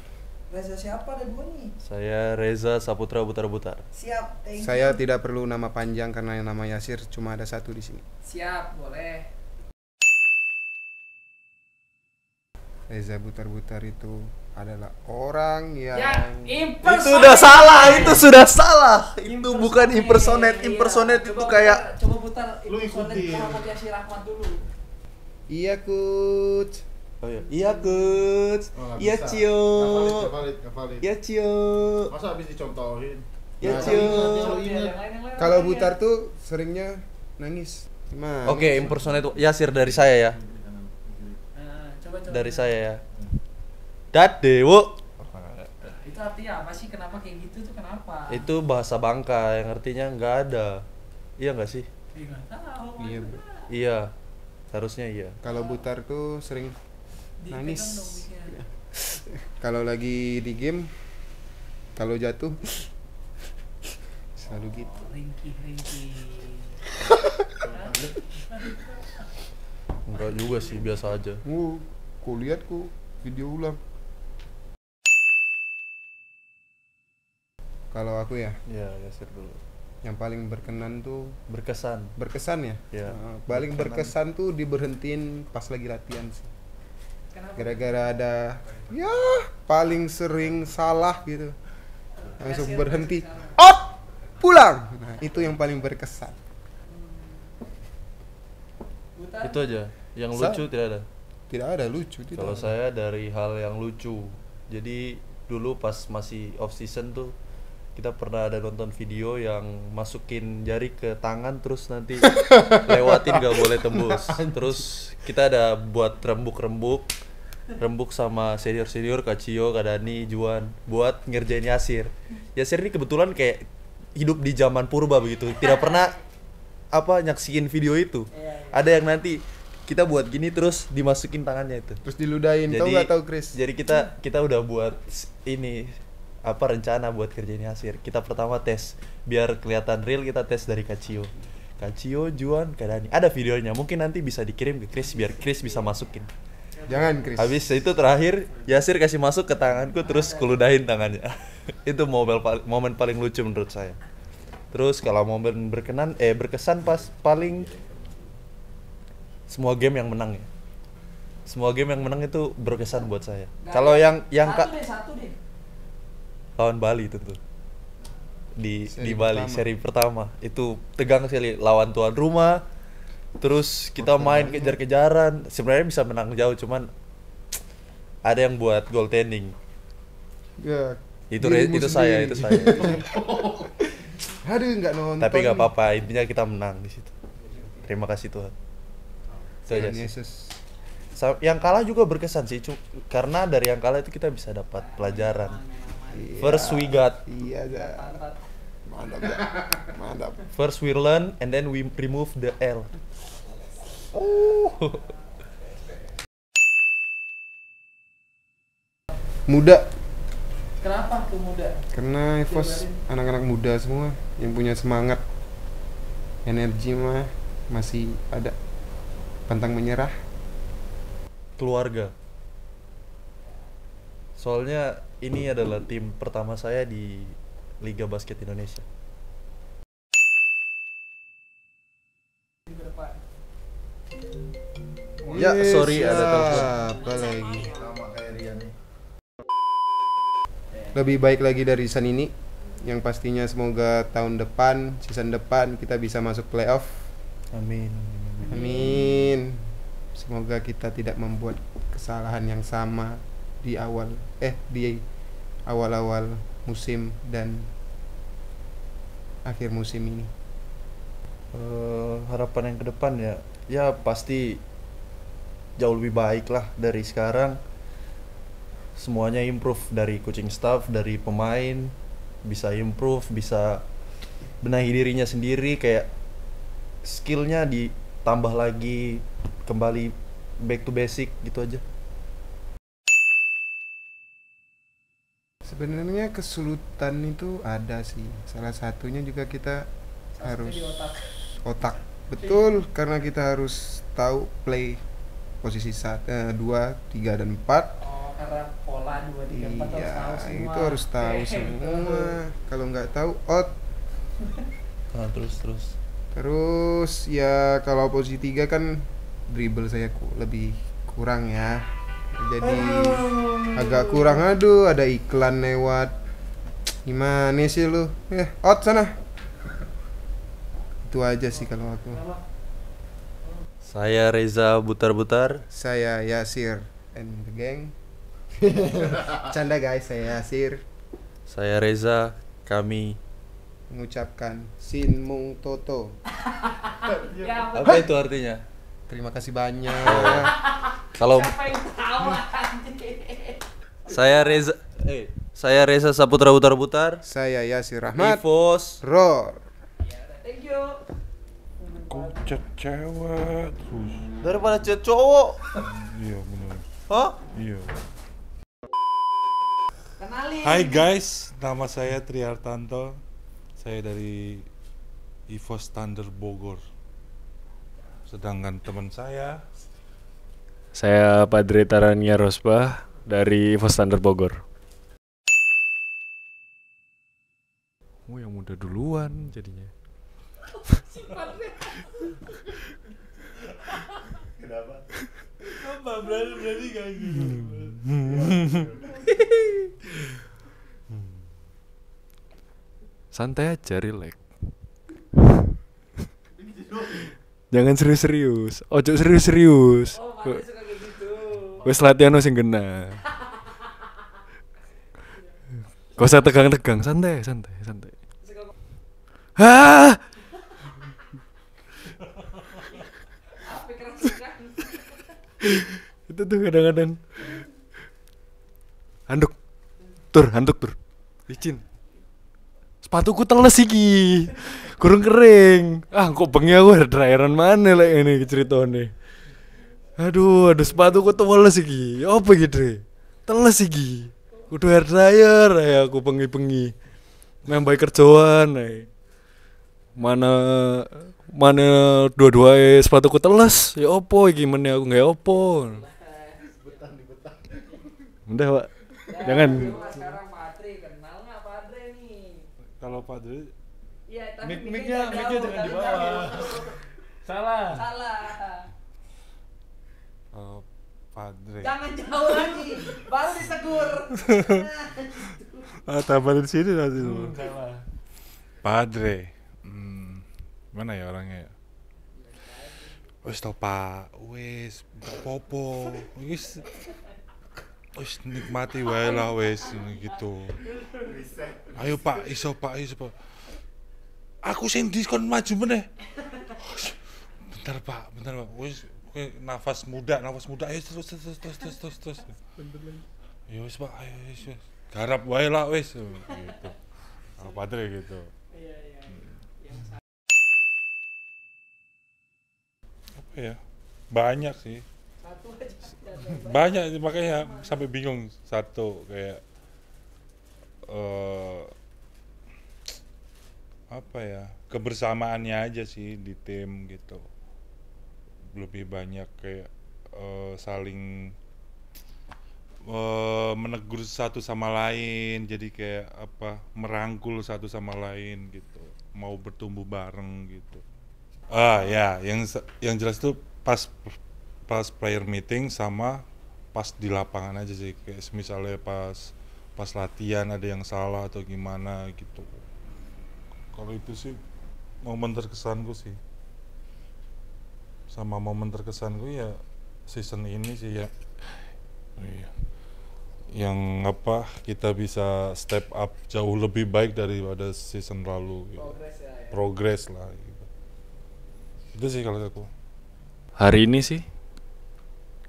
Reza siapa, ada 2 nih? Saya Reza Saputra Butar-Butar. Siap, thank you. Saya tidak perlu nama panjang karena yang nama Yasir cuma ada 1 di sini. Siap, boleh. Reza Butar-Butar itu adalah orang yang Itu sudah salah. Itu bukan impersonate. Impersonate itu kayak coba putar impersonate Muhammad Yasir Ahmad dulu. Iya coach. Oh iya coach. Iya Cio. Iya Cio. Masa habis dicontohin? Iya Cio. Kalau Butar tuh seringnya nangis. Oke, impersonate Yasir dari saya ya. Coba. Dari saya ya. Dadewo. Itu artinya apa sih? Kenapa kayak gitu tuh, kenapa? Itu bahasa Bangka yang artinya nggak ada. Iya nggak sih? Nggak tahu. Iya. Seharusnya iya. Kalau Butar tuh sering nangis. Kalau lagi di game, kalau jatuh selalu gitu. Ringki. Enggak juga sih, biasa aja. Ku lihat video ulang. Kalau aku ya? Iya, Yasir dulu. Yang paling berkenan tuh Berkesan. berkesan ya. Ya. Paling berkesan tuh diberhentiin pas lagi latihan sih. Gara-gara ada ya paling sering salah gitu. Langsung berhenti. Op! Pulang. Nah, itu yang paling berkesan. Itu aja. Yang Sa- lucu tidak ada. Tidak ada lucu. Tidak Kalau ada. saya dari hal yang lucu. Jadi dulu pas masih off season tuh kita pernah ada nonton video yang masukin jari ke tangan terus nanti lewatin gak boleh tembus. Terus kita ada buat rembuk sama senior Kak Cio, Kak Dani, Juan buat ngerjain Yasir. Yasir ini kebetulan kayak hidup di zaman purba begitu, tidak pernah nyaksiin video itu. Ada yang nanti kita buat gini terus dimasukin tangannya itu. Terus diludahin. Tahu nggak tahu Chris? Jadi kita udah buat ini rencana buat kerjain Yasir. Kita pertama tes biar kelihatan real, kita tes dari Kak Cio, Juan, Kak Dani. Ada videonya, mungkin nanti bisa dikirim ke Chris biar Chris bisa masukin. Jangan Chris. Habis itu terakhir Yasir kasih masuk ke tanganku terus keludahin tangannya. Itu momen paling lucu menurut saya. Terus kalau momen berkesan pas paling semua game yang menang ya. Semua game yang menang itu berkesan buat saya. Kalau yang satu deh. lawan Bali tentu. Di Seri Bali pertama. seri pertama itu tegang sekali lawan tuan rumah. Terus kita main kejar-kejaran, sebenarnya bisa menang jauh cuman ada yang buat goaltending. Ya, Itu dirimu itu saya. Aduh nggak nonton. Tapi nggak apa-apa, intinya kita menang di situ. Terima kasih Tuhan. Itu aja Tuhan sih. Yesus. Yang kalah juga berkesan sih, karena dari yang kalah itu kita bisa dapat pelajaran. Iya. First we got, Iya dah. Mantap dah. Mantap. first we learn, and then we remove the L. Muda. Kenapa tuh muda? Karena EVOS anak-anak muda semua yang punya semangat, energi mah masih ada, pantang menyerah. Keluarga. Soalnya ini adalah tim pertama saya di Liga Basket Indonesia. Ya, sorry ada telepon. Apa lagi? Lebih baik lagi dari season ini. Yang pastinya semoga tahun depan, season depan kita bisa masuk playoff. Amin. Amin. Semoga kita tidak membuat kesalahan yang sama di awal-awal musim dan akhir musim ini. Harapan yang ke depan ya pasti jauh lebih baik lah dari sekarang. Semuanya improve, dari coaching staff, dari pemain bisa improve, bisa benahi dirinya sendiri, kayak skillnya ditambah lagi, kembali back to basic gitu aja. Sebenarnya kesulitan itu ada sih. Salah satunya juga kita harus otak. Betul, karena kita harus tahu play posisi 2, 3 dan 4. Oh, karena pola 2, 3, 4 Iya, harus tahu semua. itu harus tahu semua. Kalau nggak tahu out. Nah, terus Terus ya kalau posisi 3 kan dribble saya lebih kurang ya. Jadi agak kurang, aduh ada iklan lewat. Gimana sih lu? Out sana. Itu aja sih kalau aku. Saya Reza Butar-Butar. Saya Yasir and the gang. Canda guys, saya Yasir. Saya Reza, kami Mengucapkan Sin Mung Toto. apa itu artinya? Terima kasih banyak. Kalau Siapa yang tahu anjing? saya Reza Saputra Butar-Butar. Saya Yasir Rahmat. EVOS Roar. Thank you. Kok chat cewek terus? Daripada chat cowok. Iya benar. Hah? Iya. Kenalin. Hai guys, nama saya Triartanto. Saya dari EVOS Thunder Bogor. Sedangkan teman saya Saya Padre Tarania Rosbah dari EVOS Thunder Bogor. kamu yang muda duluan jadinya. Kenapa? Apa berani kayak gitu? Santai aja, relax. Jangan serius-serius. Ojo serius-serius. Wes latihan sing kena. Gak usah tegang-tegang, santai. Hah? Itu tuh kadang-kadang handuk tur licin, sepatuku teles iki kurang kering, kok bengi aku hair dryeran mana lah ini ceritanya. Aduh sepatuku teles iki apa gitu teles iki kudu hair dryer ya aku bengi membai kerjaan mana dua-dua sepatuku teles ya opo iki meneh aku nggak opo. Udah Pak, jangan. Sekarang Padre kenal nggak Padre nih? Kalau Padre, iya, tapi mic-nya jangan di bawah. Salah. Padre. Jangan jauh lagi, baru ditegur. Tambahin sini nanti dulu. Salah. Padre. Mana ya orangnya ya? Wes to Pak, wes popo, wes nikmati wae lah wes gitu. Ayo Pak, iso Pak. Aku sing diskon maju meneh. Bentar Pak. Wes nafas muda. Ayo terus. Ya wes Pak, ayo wes. Garap wae lah wes gitu. Padre gitu. Apa ya? Banyak sih. Banyak makanya sampai bingung satu kayak apa ya, kebersamaannya aja sih di tim gitu. Lebih banyak kayak saling menegur satu sama lain, jadi kayak apa, merangkul satu sama lain gitu, mau bertumbuh bareng gitu. Ya, yang jelas tuh pas player meeting sama pas di lapangan aja sih, kayak misalnya pas latihan ada yang salah atau gimana gitu. Kalau itu sih momen terkesanku sih. Sama momen terkesanku ya season ini sih ya. Yang apa, kita bisa step up jauh lebih baik daripada season lalu gitu. Progress lah gitu. Itu sih kalau aku. Hari ini sih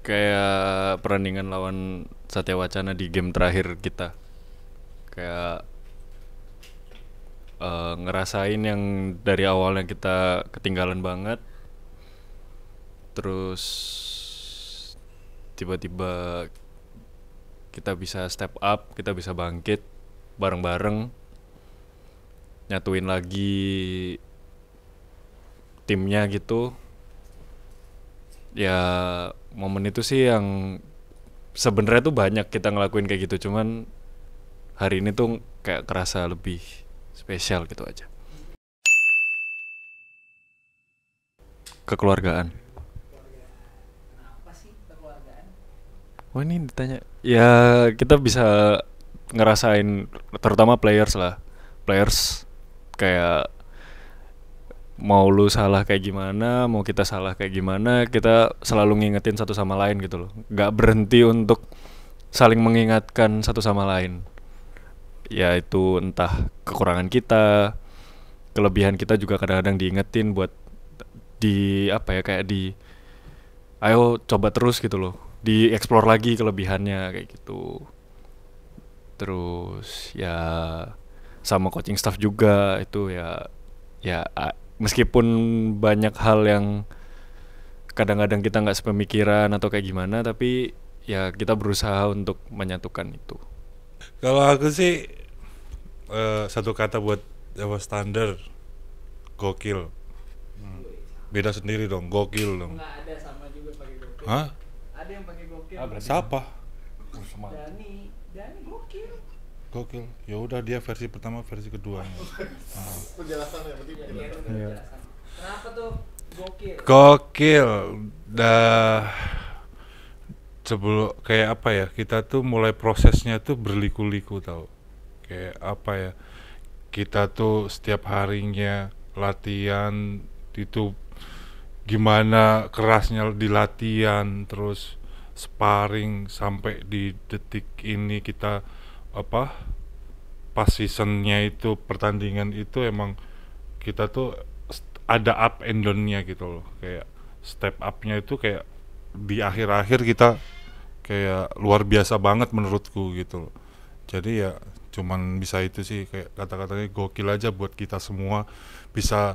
kayak perandingan lawan Satya Wacana di game terakhir kita, kayak ngerasain yang dari awalnya kita ketinggalan banget, terus tiba-tiba kita bisa step up, kita bisa bangkit bareng-bareng, nyatuin lagi timnya gitu. Ya momen itu sih yang sebenarnya tuh banyak kita ngelakuin kayak gitu, cuman hari ini tuh kayak kerasa lebih spesial gitu aja. Kekeluargaan. Kenapa sih kekeluargaan? Wah ini ditanya. Ya kita bisa ngerasain, terutama players kayak mau lu salah kayak gimana, mau kita salah kayak gimana, kita selalu ngingetin satu sama lain gitu loh. Gak berhenti untuk saling mengingatkan satu sama lain. Ya itu entah kekurangan kita, kelebihan kita juga kadang-kadang diingetin buat ayo coba terus gitu loh, di-explore lagi kelebihannya kayak gitu. Terus ya sama coaching staff juga itu ya meskipun banyak hal yang kadang-kadang kita nggak sepemikiran atau kayak gimana, tapi ya kita berusaha untuk menyatukan itu. Kalau aku sih satu kata buat Evo Standard, gokil. Beda sendiri dong, gokil dong. Nggak ada sama juga pakai gokil. Hah? Ada yang pakai gokil. Siapa? Dani gokil. gokil. Ya udah dia versi pertama, versi keduanya. Penjelasannya penting. Iya. Kenapa tuh gokil? Gokil. Dah sebelum kayak apa ya, kita tuh mulai prosesnya tuh berliku-liku tau. Kayak apa ya, kita tuh setiap harinya latihan itu gimana kerasnya di latihan, terus sparring sampai di detik ini kita apa pas seasonnya itu pertandingan itu emang kita tuh ada up and down-nya gitu loh. Kayak step up-nya itu kayak di akhir-akhir kita kayak luar biasa banget menurutku gitu loh. Jadi ya cuman bisa itu sih, kayak kata-katanya gokil aja buat kita semua bisa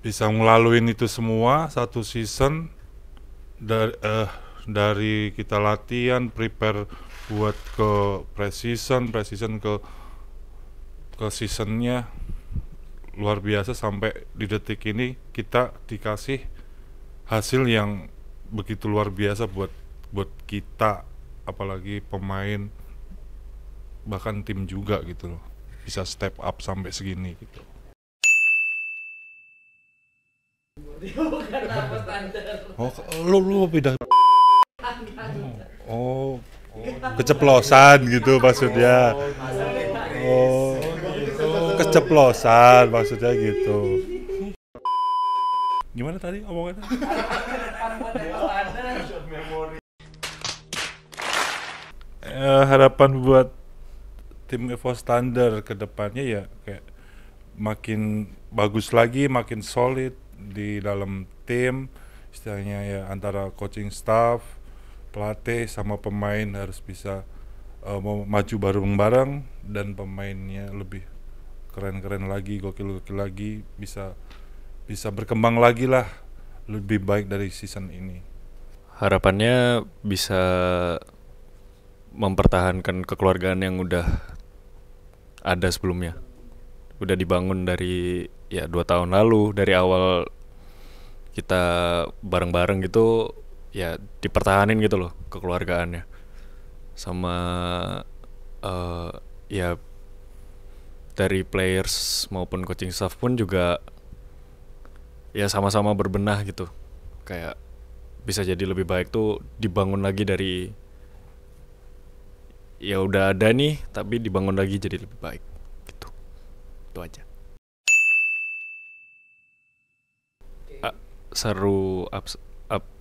ngelaluin itu semua satu season dari kita latihan prepare buat ke pre-season ke seasonnya luar biasa sampai di detik ini kita dikasih hasil yang begitu luar biasa buat kita, apalagi pemain bahkan tim juga gitu loh, bisa step up sampai segini gitu. Oh, lu beda. Oh, keceplosan gitu maksudnya. Oh, keceplosan maksudnya gitu. Gimana tadi omongannya? Harapan buat tim Evo Standard ke depannya ya kayak makin bagus lagi, makin solid di dalam tim, istilahnya ya antara coaching staff, pelatih sama pemain harus bisa maju bareng-bareng dan pemainnya lebih keren-keren lagi, gokil-gokil lagi, bisa berkembang lagi lah, lebih baik dari season ini. Harapannya bisa mempertahankan kekeluargaan yang udah ada sebelumnya, udah dibangun dari ya 2 tahun lalu, dari awal kita bareng-bareng gitu ya dipertahanin gitu loh kekeluargaannya, sama ya dari players maupun coaching staff pun juga ya sama-sama berbenah gitu, kayak bisa jadi lebih baik tuh dibangun lagi dari ya udah ada nih tapi dibangun lagi jadi lebih baik gitu. Itu aja. Seru up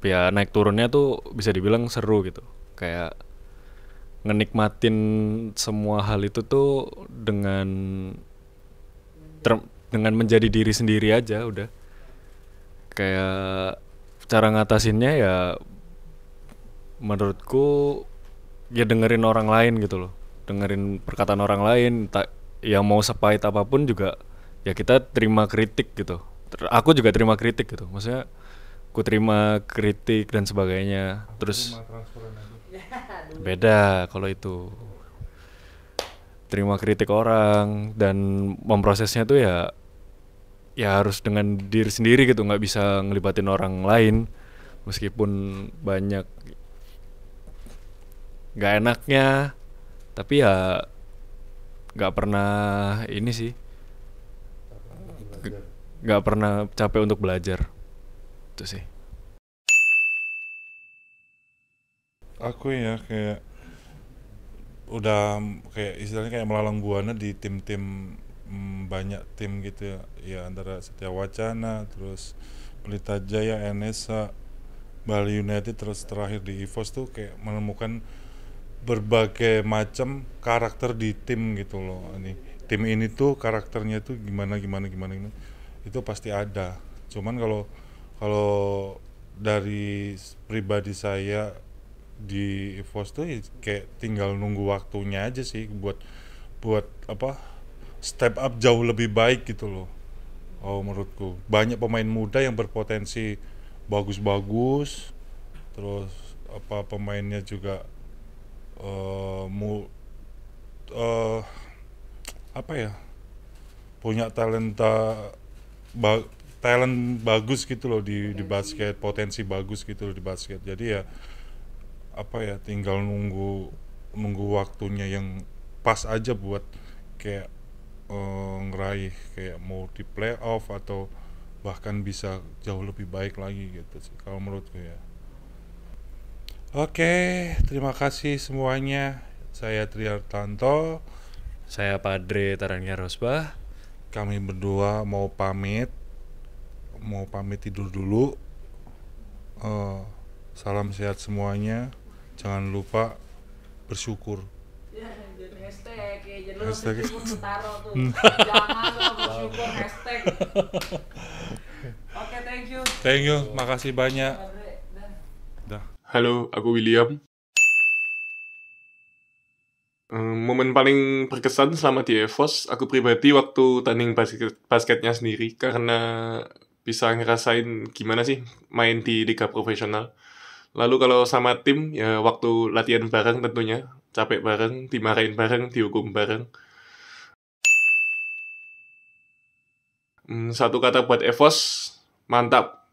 ya, naik turunnya tuh bisa dibilang seru gitu, kayak ngenikmatin semua hal itu tuh dengan menjadi diri sendiri aja udah. Kayak cara ngatasinnya ya menurutku ya dengerin orang lain gitu loh, dengerin perkataan orang lain, ya mau sepahit apapun juga ya kita terima kritik gitu. Aku juga terima kritik gitu, maksudnya aku terima kritik dan sebagainya. Terus beda kalau itu terima kritik orang dan memprosesnya tuh ya harus dengan diri sendiri gitu, nggak bisa ngelibatin orang lain meskipun banyak nggak enaknya, tapi ya nggak pernah ini sih, nggak pernah capek untuk belajar itu sih. Aku ya kayak udah kayak istilahnya kayak melalang buana di tim-tim, banyak tim gitu ya, ya antara Setia Wacana, terus Pelita Jaya, NSA, Bali United, terus terakhir di EVOS tuh kayak menemukan berbagai macam karakter di tim gitu loh. Tim ini tuh karakternya tuh gimana itu pasti ada. Cuman kalau dari pribadi saya di EVOS tuh kayak tinggal nunggu waktunya aja sih buat apa step up jauh lebih baik gitu loh. Oh, menurutku banyak pemain muda yang berpotensi bagus-bagus, terus apa pemainnya juga apa ya, punya talent bagus gitu loh di basket, potensi bagus gitu loh di basket. Jadi ya apa ya, tinggal nunggu waktunya yang pas aja buat kayak ngeraih kayak mau di playoff atau bahkan bisa jauh lebih baik lagi gitu sih kalau menurutku ya. Oke, terima kasih semuanya. Saya Triartanto, saya Padre Tarania Rosbah. Kami berdua mau pamit tidur dulu. Salam sehat semuanya. Jangan lupa bersyukur. Ya, jadi hashtag ya, jadi lu Hashtag. bersyukur taruh tuh. Jangan lu bersyukur hashtag. Oke, thank you. Thank you, makasih banyak. Dah. Halo, aku William. Momen paling berkesan selama di EVOS, aku pribadi waktu tanding basketnya sendiri, karena bisa ngerasain gimana sih main di liga profesional. Lalu kalau sama tim, ya waktu latihan bareng tentunya, capek bareng, dimarahin bareng, dihukum bareng. Satu kata buat EVOS, mantap.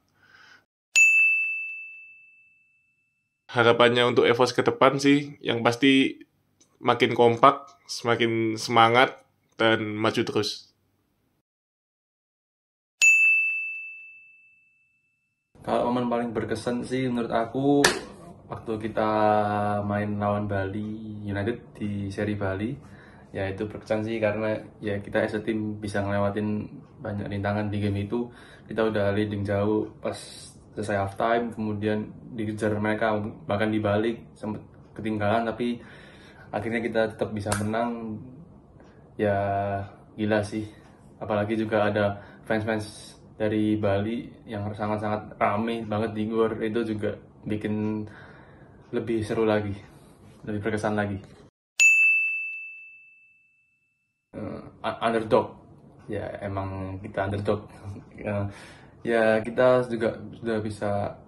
Harapannya untuk EVOS ke depan sih, yang pasti makin kompak, semakin semangat, dan maju terus. Kalau momen paling berkesan sih menurut aku waktu kita main lawan Bali United di seri Bali, ya itu berkesan sih karena ya kita as a team bisa ngelewatin banyak rintangan di game itu. Kita udah leading jauh pas selesai half time, kemudian dikejar mereka, bahkan dibalik sempat ketinggalan, tapi akhirnya kita tetap bisa menang. Ya gila sih, apalagi juga ada fans-fans dari Bali yang sangat-sangat rame banget di GOR, itu juga bikin lebih seru lagi, lebih berkesan lagi. Underdog, ya emang kita underdog. Ya kita juga sudah bisa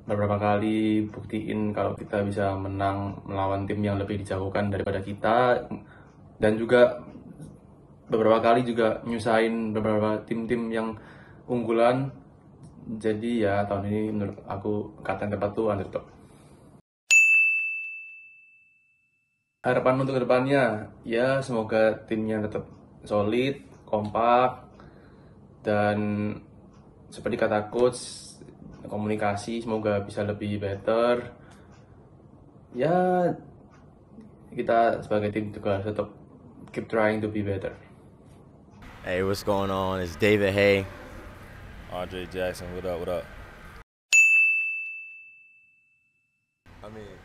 beberapa kali buktiin kalau kita bisa menang melawan tim yang lebih dijauhkan daripada kita, dan juga beberapa kali juga nyusahin beberapa tim-tim yang unggulan. Jadi ya tahun ini menurut aku kata yang tepat tuh underdog. Harapan untuk kedepannya, ya semoga timnya tetap solid, kompak, dan seperti kata coach, komunikasi semoga bisa lebih better. Ya kita sebagai tim juga tetap keep trying to be better. Hey, what's going on? It's David Hay. Andre Jackson, what up, what up? I mean,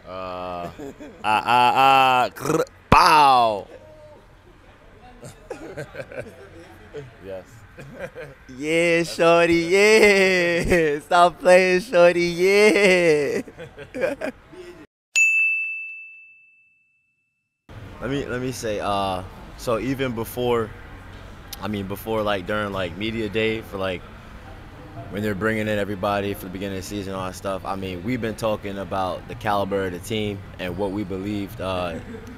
Pow! Yes. Yeah, shorty, yeah. Stop playing, shorty, yeah. Let me say, so even before like during like media day for like when they're bringing in everybody for the beginning of the season and all that stuff, I mean, we've been talking about the caliber of the team and what we believed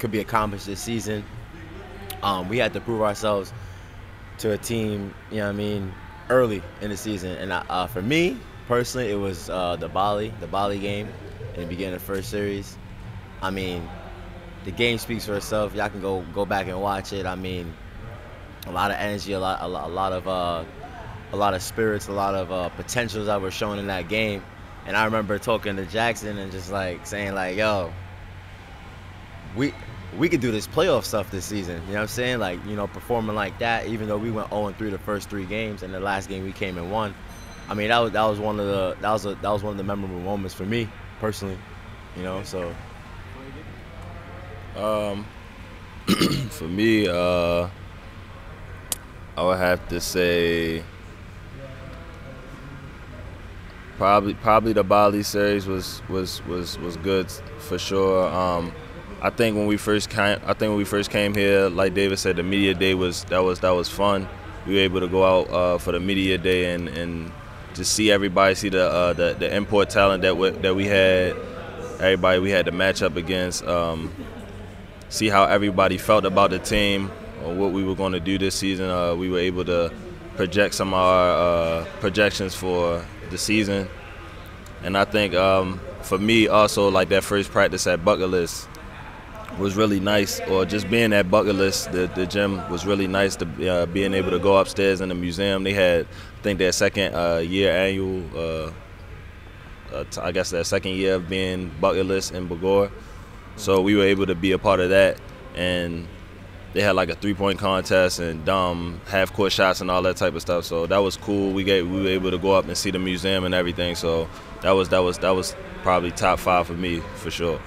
could be accomplished this season. We had to prove ourselves to a team, you know what I mean, early in the season. And for me, personally, it was the Bali game in the beginning of the first series. I mean, the game speaks for itself. Y'all can go back and watch it. I mean, a lot of energy, a lot of spirits, a lot of potentials that were shown in that game. And I remember talking to Jackson and just like saying like, yo, we could do this playoff stuff this season. You know what I'm saying? Like, you know, performing like that, even though we went 0-3 the first 3 games, and the last game we came and won. I mean, that was one of the memorable moments for me personally. You know, so. For me, I would have to say probably the Bali series was good for sure. I think when we first came here, like David said, the media day was fun. We were able to go out for the media day and just see everybody, see the import talent that we had. Everybody we had to match up against. See how everybody felt about the team or what we were going to do this season. We were able to project some of our projections for the season. And I think for me also, like that first practice at Bucket List, was really nice, or just being at Bucket List, the gym was really nice. To being able to go upstairs in the museum, they had, I think, their second year annual. I guess their second year of being Bucket List in Bangor, so we were able to be a part of that, and they had like a 3-point contest and half-court shots and all that type of stuff. So that was cool. We were able to go up and see the museum and everything. So that was probably top 5 for me for sure.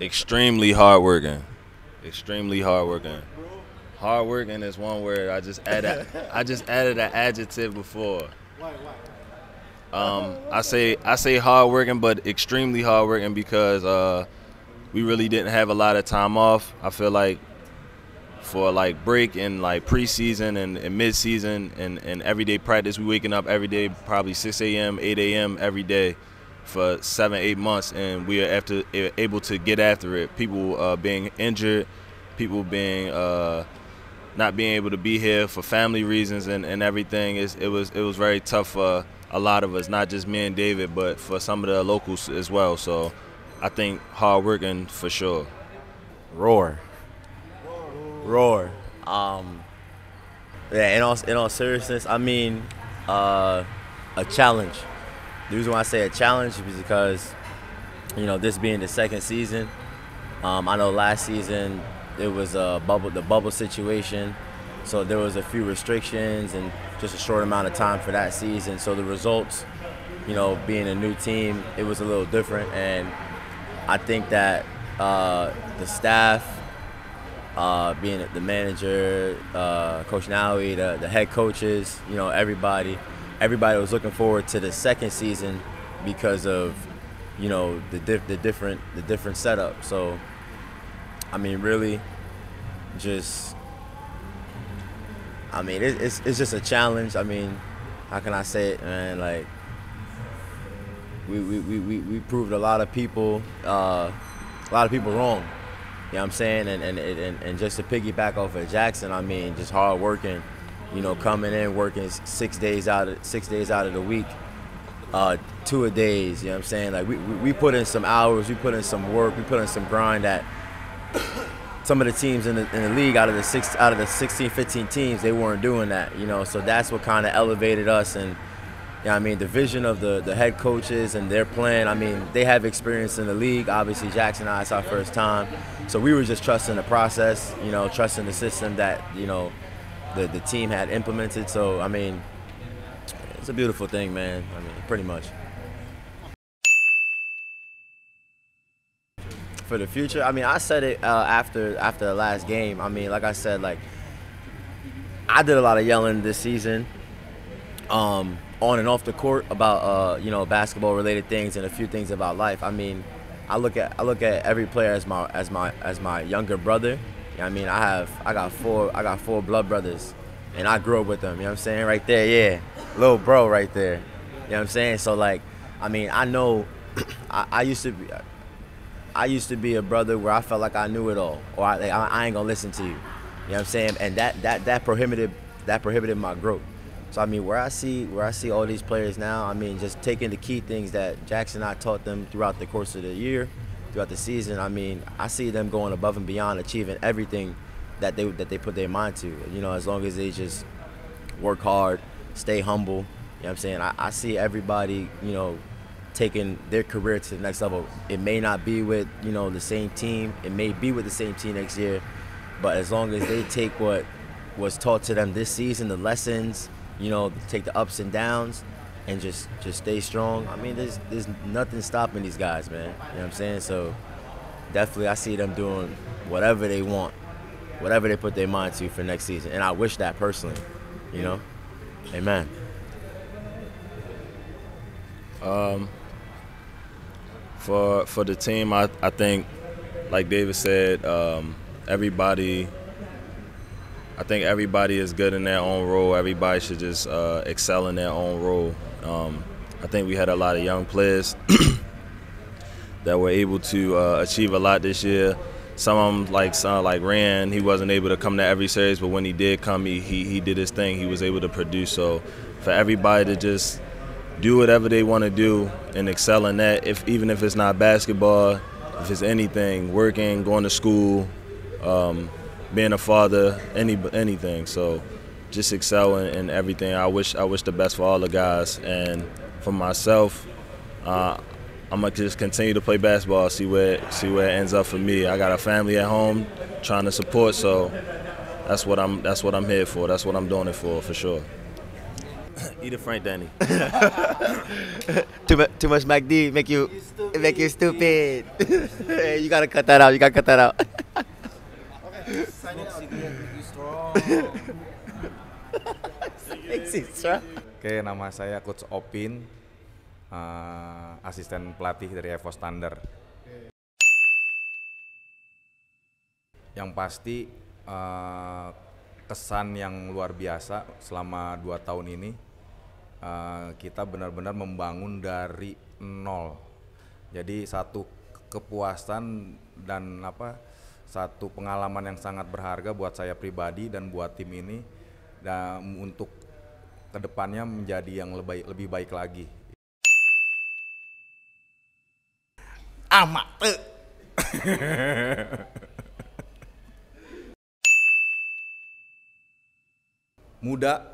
Extremely hardworking. Extremely hardworking. Hardworking is one word. I just added an adjective before. I say hardworking, but extremely hardworking because we really didn't have a lot of time off. I feel like for like break and like preseason and mid-season and everyday practice, we waking up every day, probably 6 a.m., 8 a.m. every day for 7-8 months, and we are able to get after it. People being injured, people being not being able to be here for family reasons and everything. It was very tough for a lot of us, not just me and David, but for some of the locals as well. So I think hard working for sure. Roar. Yeah, in all seriousness, I mean, a challenge. The reason why I say a challenge is because, you know, this being the second season, I know last season it was the bubble situation, so there was a few restrictions and just a short amount of time for that season. So the results, you know, being a new team, it was a little different, and I think that the staff, being the manager, Coach Nowie, the head coaches, you know, everybody was looking forward to the second season because of, you know, the different setup. So, I mean, really, just, I mean, it's just a challenge. I mean, how can I say it, man? Like, we proved a lot of people wrong. You know what I'm saying? And just to piggyback off of Jackson, I mean, just hard working, you know, coming in, working 6 days out of the week, 2 a days, you know what I'm saying? Like, we put in some hours, we put in some work, we put in some grind that some of the teams in the league, out of the 16, 15 teams, they weren't doing that, you know? So that's what kind of elevated us. And, you know, I mean, the vision of the head coaches and their plan, I mean, they have experience in the league. Obviously, Jackson and I, it's our first time. So we were just trusting the process, you know, trusting the system that, you know, the team had implemented. So, I mean, it's a beautiful thing, man. I mean, pretty much. For the future, I mean, I said it after the last game. I mean, like I said, like, I did a lot of yelling this season, on and off the court about you know, basketball related things and a few things about life. I mean, I look at every player as my younger brother. You know what I mean? I got four blood brothers, and I grew up with them. You know what I'm saying? Right there, yeah, little bro, right there. You know what I'm saying? So, like, I mean, I know I used to be a brother where I felt like I knew it all, or I ain't gonna listen to you. You know what I'm saying? And that prohibited my growth. So, I mean, where I see all these players now, I mean, just taking the key things that Jackson and I taught them throughout the course of the year, throughout the season. I mean, I see them going above and beyond, achieving everything that they put their mind to. You know, as long as they just work hard, stay humble. You know what I'm saying? I see everybody, you know, taking their career to the next level. It may not be with, you know, the same team. It may be with the same team next year. But as long as they take what was taught to them this season, the lessons, you know, take the ups and downs, and just stay strong. I mean, there's nothing stopping these guys, man. You know what I'm saying? So definitely I see them doing whatever they want, whatever they put their mind to for next season. And I wish that personally, you know? Amen. For the team, I think, like David said, I think everybody is good in their own role. Everybody should just excel in their own role. I think we had a lot of young players that were able to achieve a lot this year. Some of them, like Rand, he wasn't able to come to every series, but when he did come, he did his thing. He was able to produce. So for everybody to just do whatever they want to do and excel in that. Even if it's not basketball, if it's anything, working, going to school, being a father, anything. So just excel in everything. I wish the best for all the guys, and for myself, I'm gonna just continue to play basketball. See where it ends up for me. I got a family at home, trying to support. So that's what I'm here for. That's what I'm doing it for sure. Eat a Frank Danny. Too much MacD make you stupid. You gotta cut that out. You gotta cut that out. Oke, nama saya Coach Opin, asisten pelatih dari EVOS Thunder. Yang pasti kesan yang luar biasa selama 2 tahun ini, kita benar-benar membangun dari nol. Jadi satu kepuasan dan satu pengalaman yang sangat berharga buat saya pribadi dan buat tim ini, dan untuk kedepannya menjadi yang lebih baik lagi. Amat. Muda,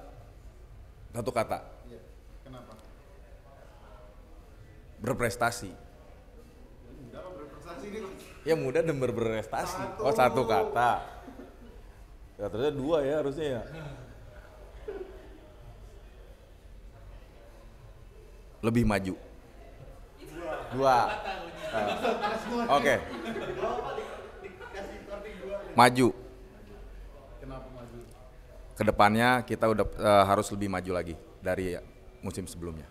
satu kata. Kenapa? Berprestasi. Muda apa berprestasi nih? Ya muda dan berprestasi. Oh, satu kata. Ya ternyata 2 ya harusnya ya. Lebih maju. 2. Oke. Maju. Kenapa maju? Kedepannya kita udah harus lebih maju lagi dari musim sebelumnya.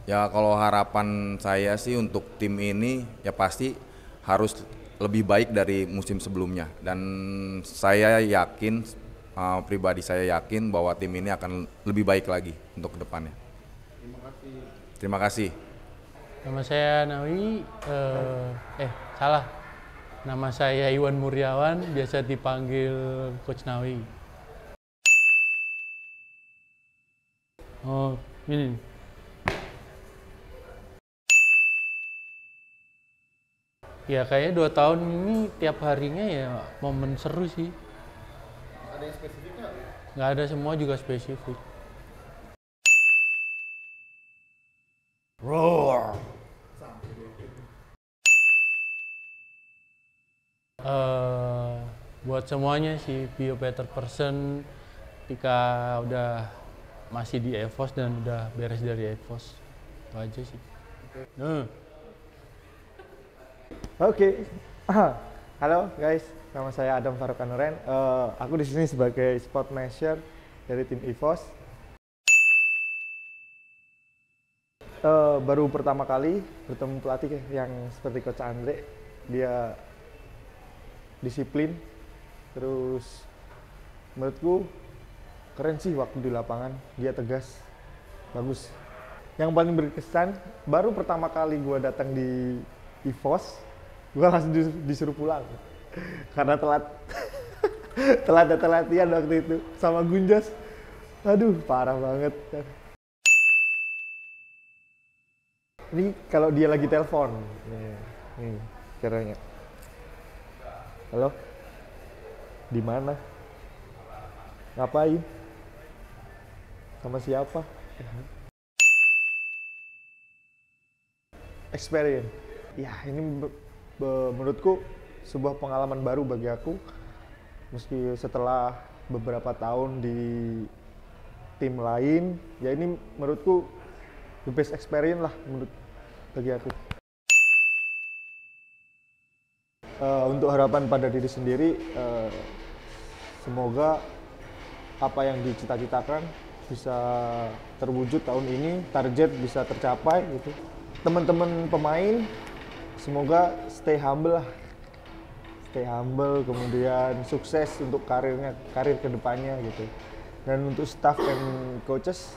Ya kalau harapan saya sih untuk tim ini ya pasti harus lebih baik dari musim sebelumnya, dan saya yakin, pribadi saya yakin bahwa tim ini akan lebih baik lagi untuk kedepannya. Terima kasih. Nama saya Nawi, nama saya Iwan Muryawan, biasa dipanggil Coach Nawi. Oh, ini. Ya kayaknya 2 tahun ini tiap harinya ya momen seru sih. Ada yang spesifik nggak? Nggak ada, semua juga spesifik. Roar. Buat semuanya sih, be a better person ketika udah masih di EVOS dan udah beres dari EVOS. Itu aja sih. Oke. Halo guys, nama saya Adam Faruk Anuren. Aku di sini sebagai sport manager dari tim EVOS. Baru pertama kali bertemu pelatih yang seperti Coach Andre. Dia disiplin, terus menurutku keren sih waktu di lapangan. Dia tegas, bagus. Yang paling berkesan, baru pertama kali gue datang di EVOS, gue langsung disuruh pulang karena telat datang latihan waktu itu sama Gunjas. Aduh, parah banget. Ini kalau dia lagi telepon, nih caranya. Halo, di mana? Ngapain? Sama siapa? Experience. Ya, ini menurutku sebuah pengalaman baru bagi aku. Meski setelah beberapa tahun di tim lain, ya ini menurutku the best experience lah bagi aku. Untuk harapan pada diri sendiri, semoga apa yang dicita-citakan bisa terwujud tahun ini, target bisa tercapai gitu. Teman-teman pemain semoga stay humble lah, kemudian sukses untuk karir kedepannya gitu. Dan untuk staff dan coaches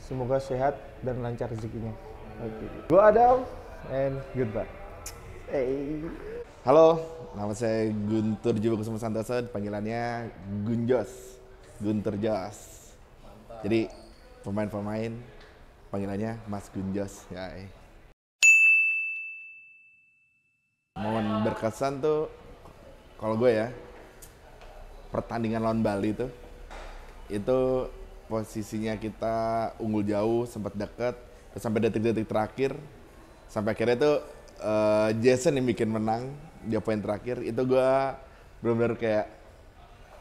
semoga sehat dan lancar rezekinya. Go Adam and goodbye. Halo, nama saya Guntur Jiwo Kusuma Santoso, panggilannya Gunjos, Guntur Jos. Jadi pemain-pemain panggilannya Mas Gunjos ya. Momen berkesan tuh kalau gue ya, pertandingan lawan Bali tuh itu posisinya kita unggul jauh, sempat deket, terus sampai detik-detik terakhir, sampai akhirnya tuh Jason yang bikin menang di poin terakhir. Itu gue benar-benar kayak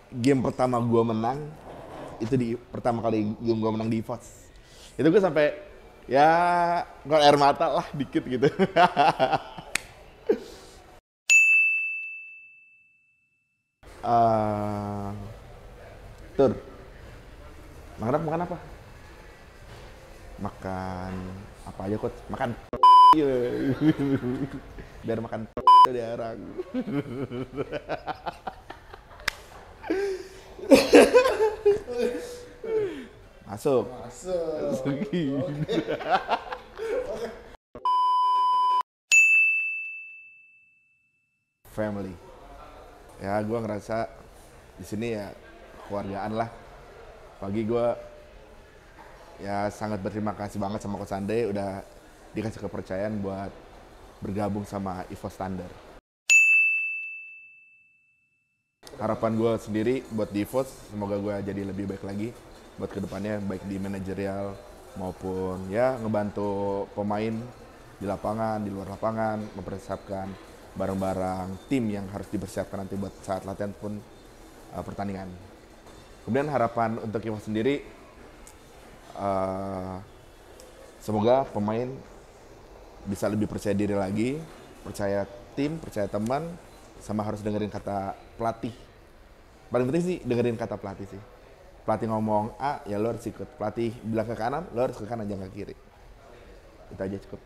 game pertama gue menang, itu di pertama kali game gue menang di EVOS. Itu gue sampai ya ngeluar air mata lah dikit gitu. Tur, makan apa? Makan apa aja coach? Makan biar makan diarang. Masuk. Family. Ya, gue ngerasa di sini ya keluargaan lah. Pagi gue ya sangat berterima kasih banget sama Coach Andre udah dikasih kepercayaan buat bergabung sama EVOS Thunder. Harapan gue sendiri buat di EVOS, semoga gue jadi lebih baik lagi buat kedepannya, baik di manajerial maupun ya ngebantu pemain di lapangan, di luar lapangan, mempersiapkan barang-barang tim yang harus dipersiapkan nanti buat saat latihan pun pertandingan. Kemudian harapan untuk EVOS sendiri, semoga pemain bisa lebih percaya diri lagi, percaya tim, percaya teman, sama harus dengerin kata pelatih. Paling penting sih dengerin kata pelatih sih. Pelatih ngomong A, ya lo harus ikut. Pelatih bilang ke kanan, lo harus ke kanan, jangan ke kiri. Itu aja cukup.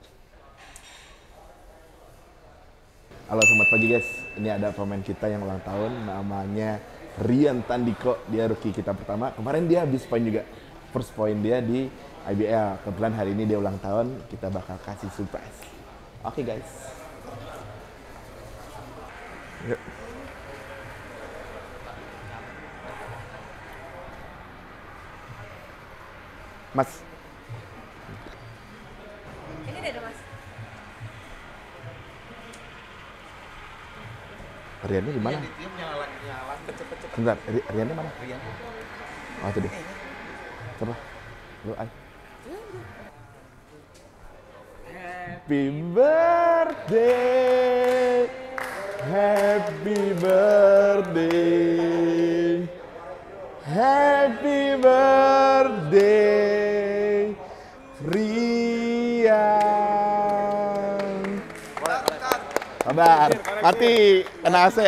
Halo, selamat pagi guys. Ini ada pemain kita yang ulang tahun, namanya Rian Tandiko. Dia rookie kita pertama. Kemarin dia habis poin juga. First point dia di IBL. Kebetulan hari ini dia ulang tahun, kita bakal kasih surprise. Oke guys. Yuk. Mas. Ini dia ada Mas. Riannya di mana? Sebentar, Riannya mana? Oh, itu dia. Coba. Lu ay. Happy birthday. Happy birthday. Happy birthday. Rian. Sabar, mati, kena AC.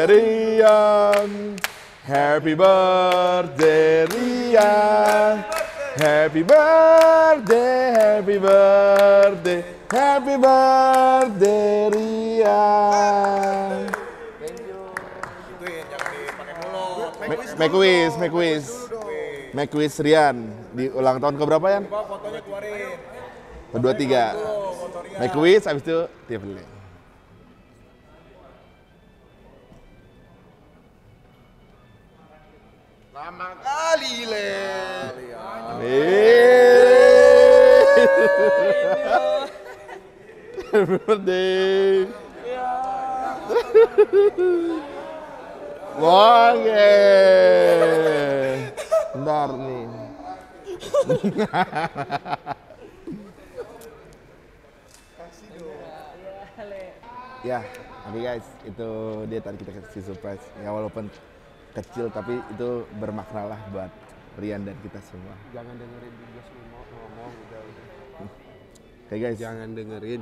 Rian, happy birthday Rian, happy birthday, happy birthday, happy birthday Rian. Make wish Rian di ulang tahun keberapa ya? Fotonya keluarin. Kedua tiga. Make wish habis itu dia beli. Lama kali le. Happy birthday. Oke. Bentar nih. Ya, oke guys, itu dia tadi kita kasih surprise. Ya walaupun kecil tapi itu bermakna lah buat Rian dan kita semua. Jangan dengerin dia ngomong udah. Oke guys. Jangan dengerin.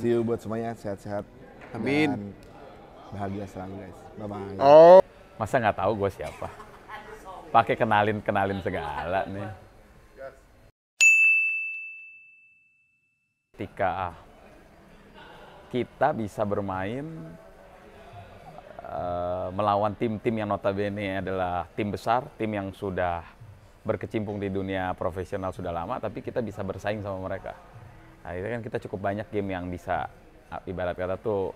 See you buat semuanya, sehat-sehat. Amin. Dan bahagia selalu guys. Bye bye. Oh. Masa nggak tahu gue siapa? Pakai kenalin segala nih. Ketika kita bisa bermain melawan tim-tim yang notabene adalah tim besar, tim yang sudah berkecimpung di dunia profesional sudah lama, tapi kita bisa bersaing sama mereka. Nah, itu kan kita cukup banyak game yang bisa ibarat kata tuh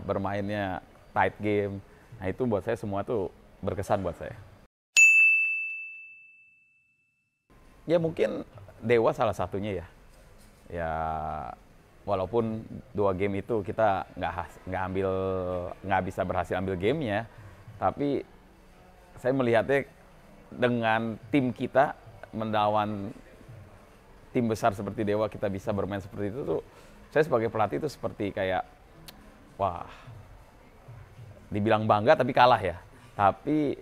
bermainnya tight game. Nah itu buat saya semua tuh berkesan buat saya. Ya mungkin Dewa salah satunya ya. Ya walaupun 2 game itu kita nggak bisa berhasil ambil gamenya, tapi saya melihatnya dengan tim kita melawan tim besar seperti Dewa, kita bisa bermain seperti itu tuh, saya sebagai pelatih itu seperti kayak wah, dibilang bangga tapi kalah ya. Tapi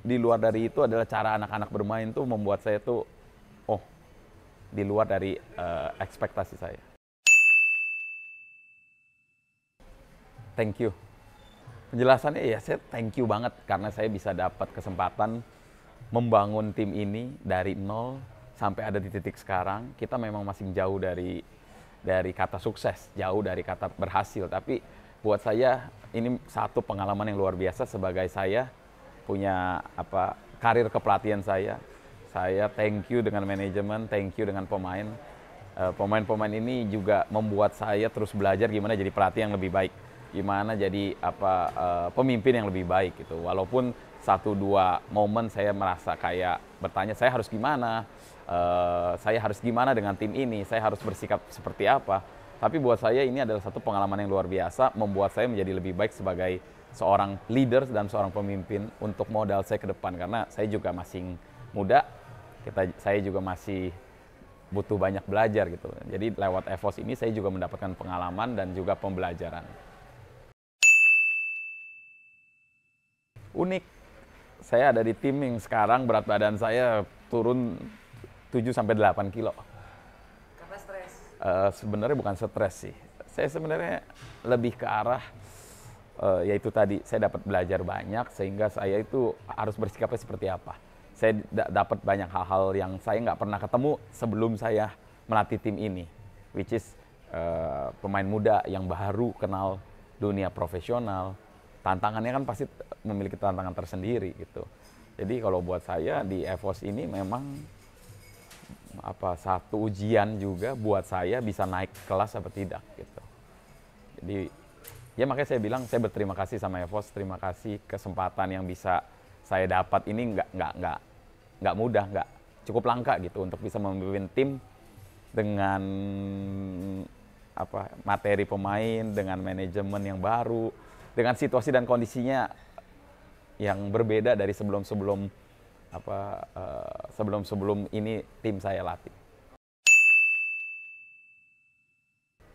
di luar dari itu adalah cara anak-anak bermain tuh membuat saya tuh di luar dari ekspektasi saya. Thank you. Penjelasannya ya saya thank you banget karena saya bisa dapat kesempatan membangun tim ini dari nol sampai ada di titik sekarang. Kita memang masih jauh dari kata sukses, jauh dari kata berhasil. Tapi buat saya ini satu pengalaman yang luar biasa sebagai saya punya karir kepelatihan saya. Saya thank you dengan manajemen, thank you dengan pemain. Pemain-pemain ini juga membuat saya terus belajar gimana jadi pelatih yang lebih baik, gimana jadi pemimpin yang lebih baik gitu. Walaupun 1-2 momen saya merasa kayak bertanya saya harus gimana, dengan tim ini, saya harus bersikap seperti apa. Tapi buat saya ini adalah satu pengalaman yang luar biasa, membuat saya menjadi lebih baik sebagai seorang leader dan seorang pemimpin untuk modal saya ke depan. Karena saya juga masih muda, saya juga masih butuh banyak belajar gitu. Jadi lewat EVOS ini saya juga mendapatkan pengalaman dan juga pembelajaran. Unik, saya ada di tim yang sekarang berat badan saya turun 7-8 kilo. Karena stres? Sebenarnya bukan stres sih. Saya sebenarnya lebih ke arah, yaitu tadi saya dapat belajar banyak sehingga saya itu harus bersikapnya seperti apa. Saya dapat banyak hal-hal yang saya nggak pernah ketemu sebelum saya melatih tim ini, which is pemain muda yang baru kenal dunia profesional. Tantangannya kan pasti memiliki tantangan tersendiri gitu. Jadi kalau buat saya di EVOS ini memang satu ujian juga buat saya bisa naik kelas apa tidak gitu. Jadi ya makanya saya bilang saya berterima kasih sama EVOS, terima kasih kesempatan yang bisa saya dapat ini nggak mudah, nggak cukup langka gitu untuk bisa memimpin tim dengan materi pemain, dengan manajemen yang baru, dengan situasi dan kondisinya yang berbeda dari sebelum ini tim saya latih.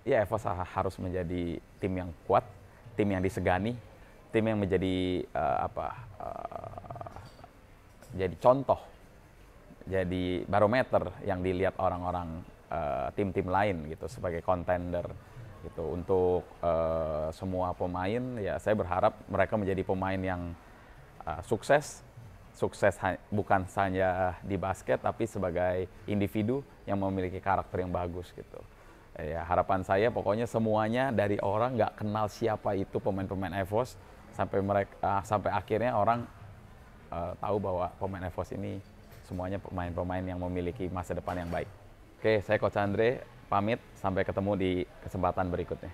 Ya EVOS harus menjadi tim yang kuat, tim yang disegani, tim yang menjadi jadi contoh, jadi barometer yang dilihat orang-orang tim-tim lain gitu sebagai contender gitu. Untuk semua pemain ya saya berharap mereka menjadi pemain yang sukses bukan saja di basket tapi sebagai individu yang memiliki karakter yang bagus gitu. Ya harapan saya pokoknya semuanya dari orang nggak kenal siapa itu pemain-pemain EVOS sampai akhirnya orang tahu bahwa pemain EVOS ini semuanya pemain-pemain yang memiliki masa depan yang baik. Oke, saya Coach Andre pamit, sampai ketemu di kesempatan berikutnya.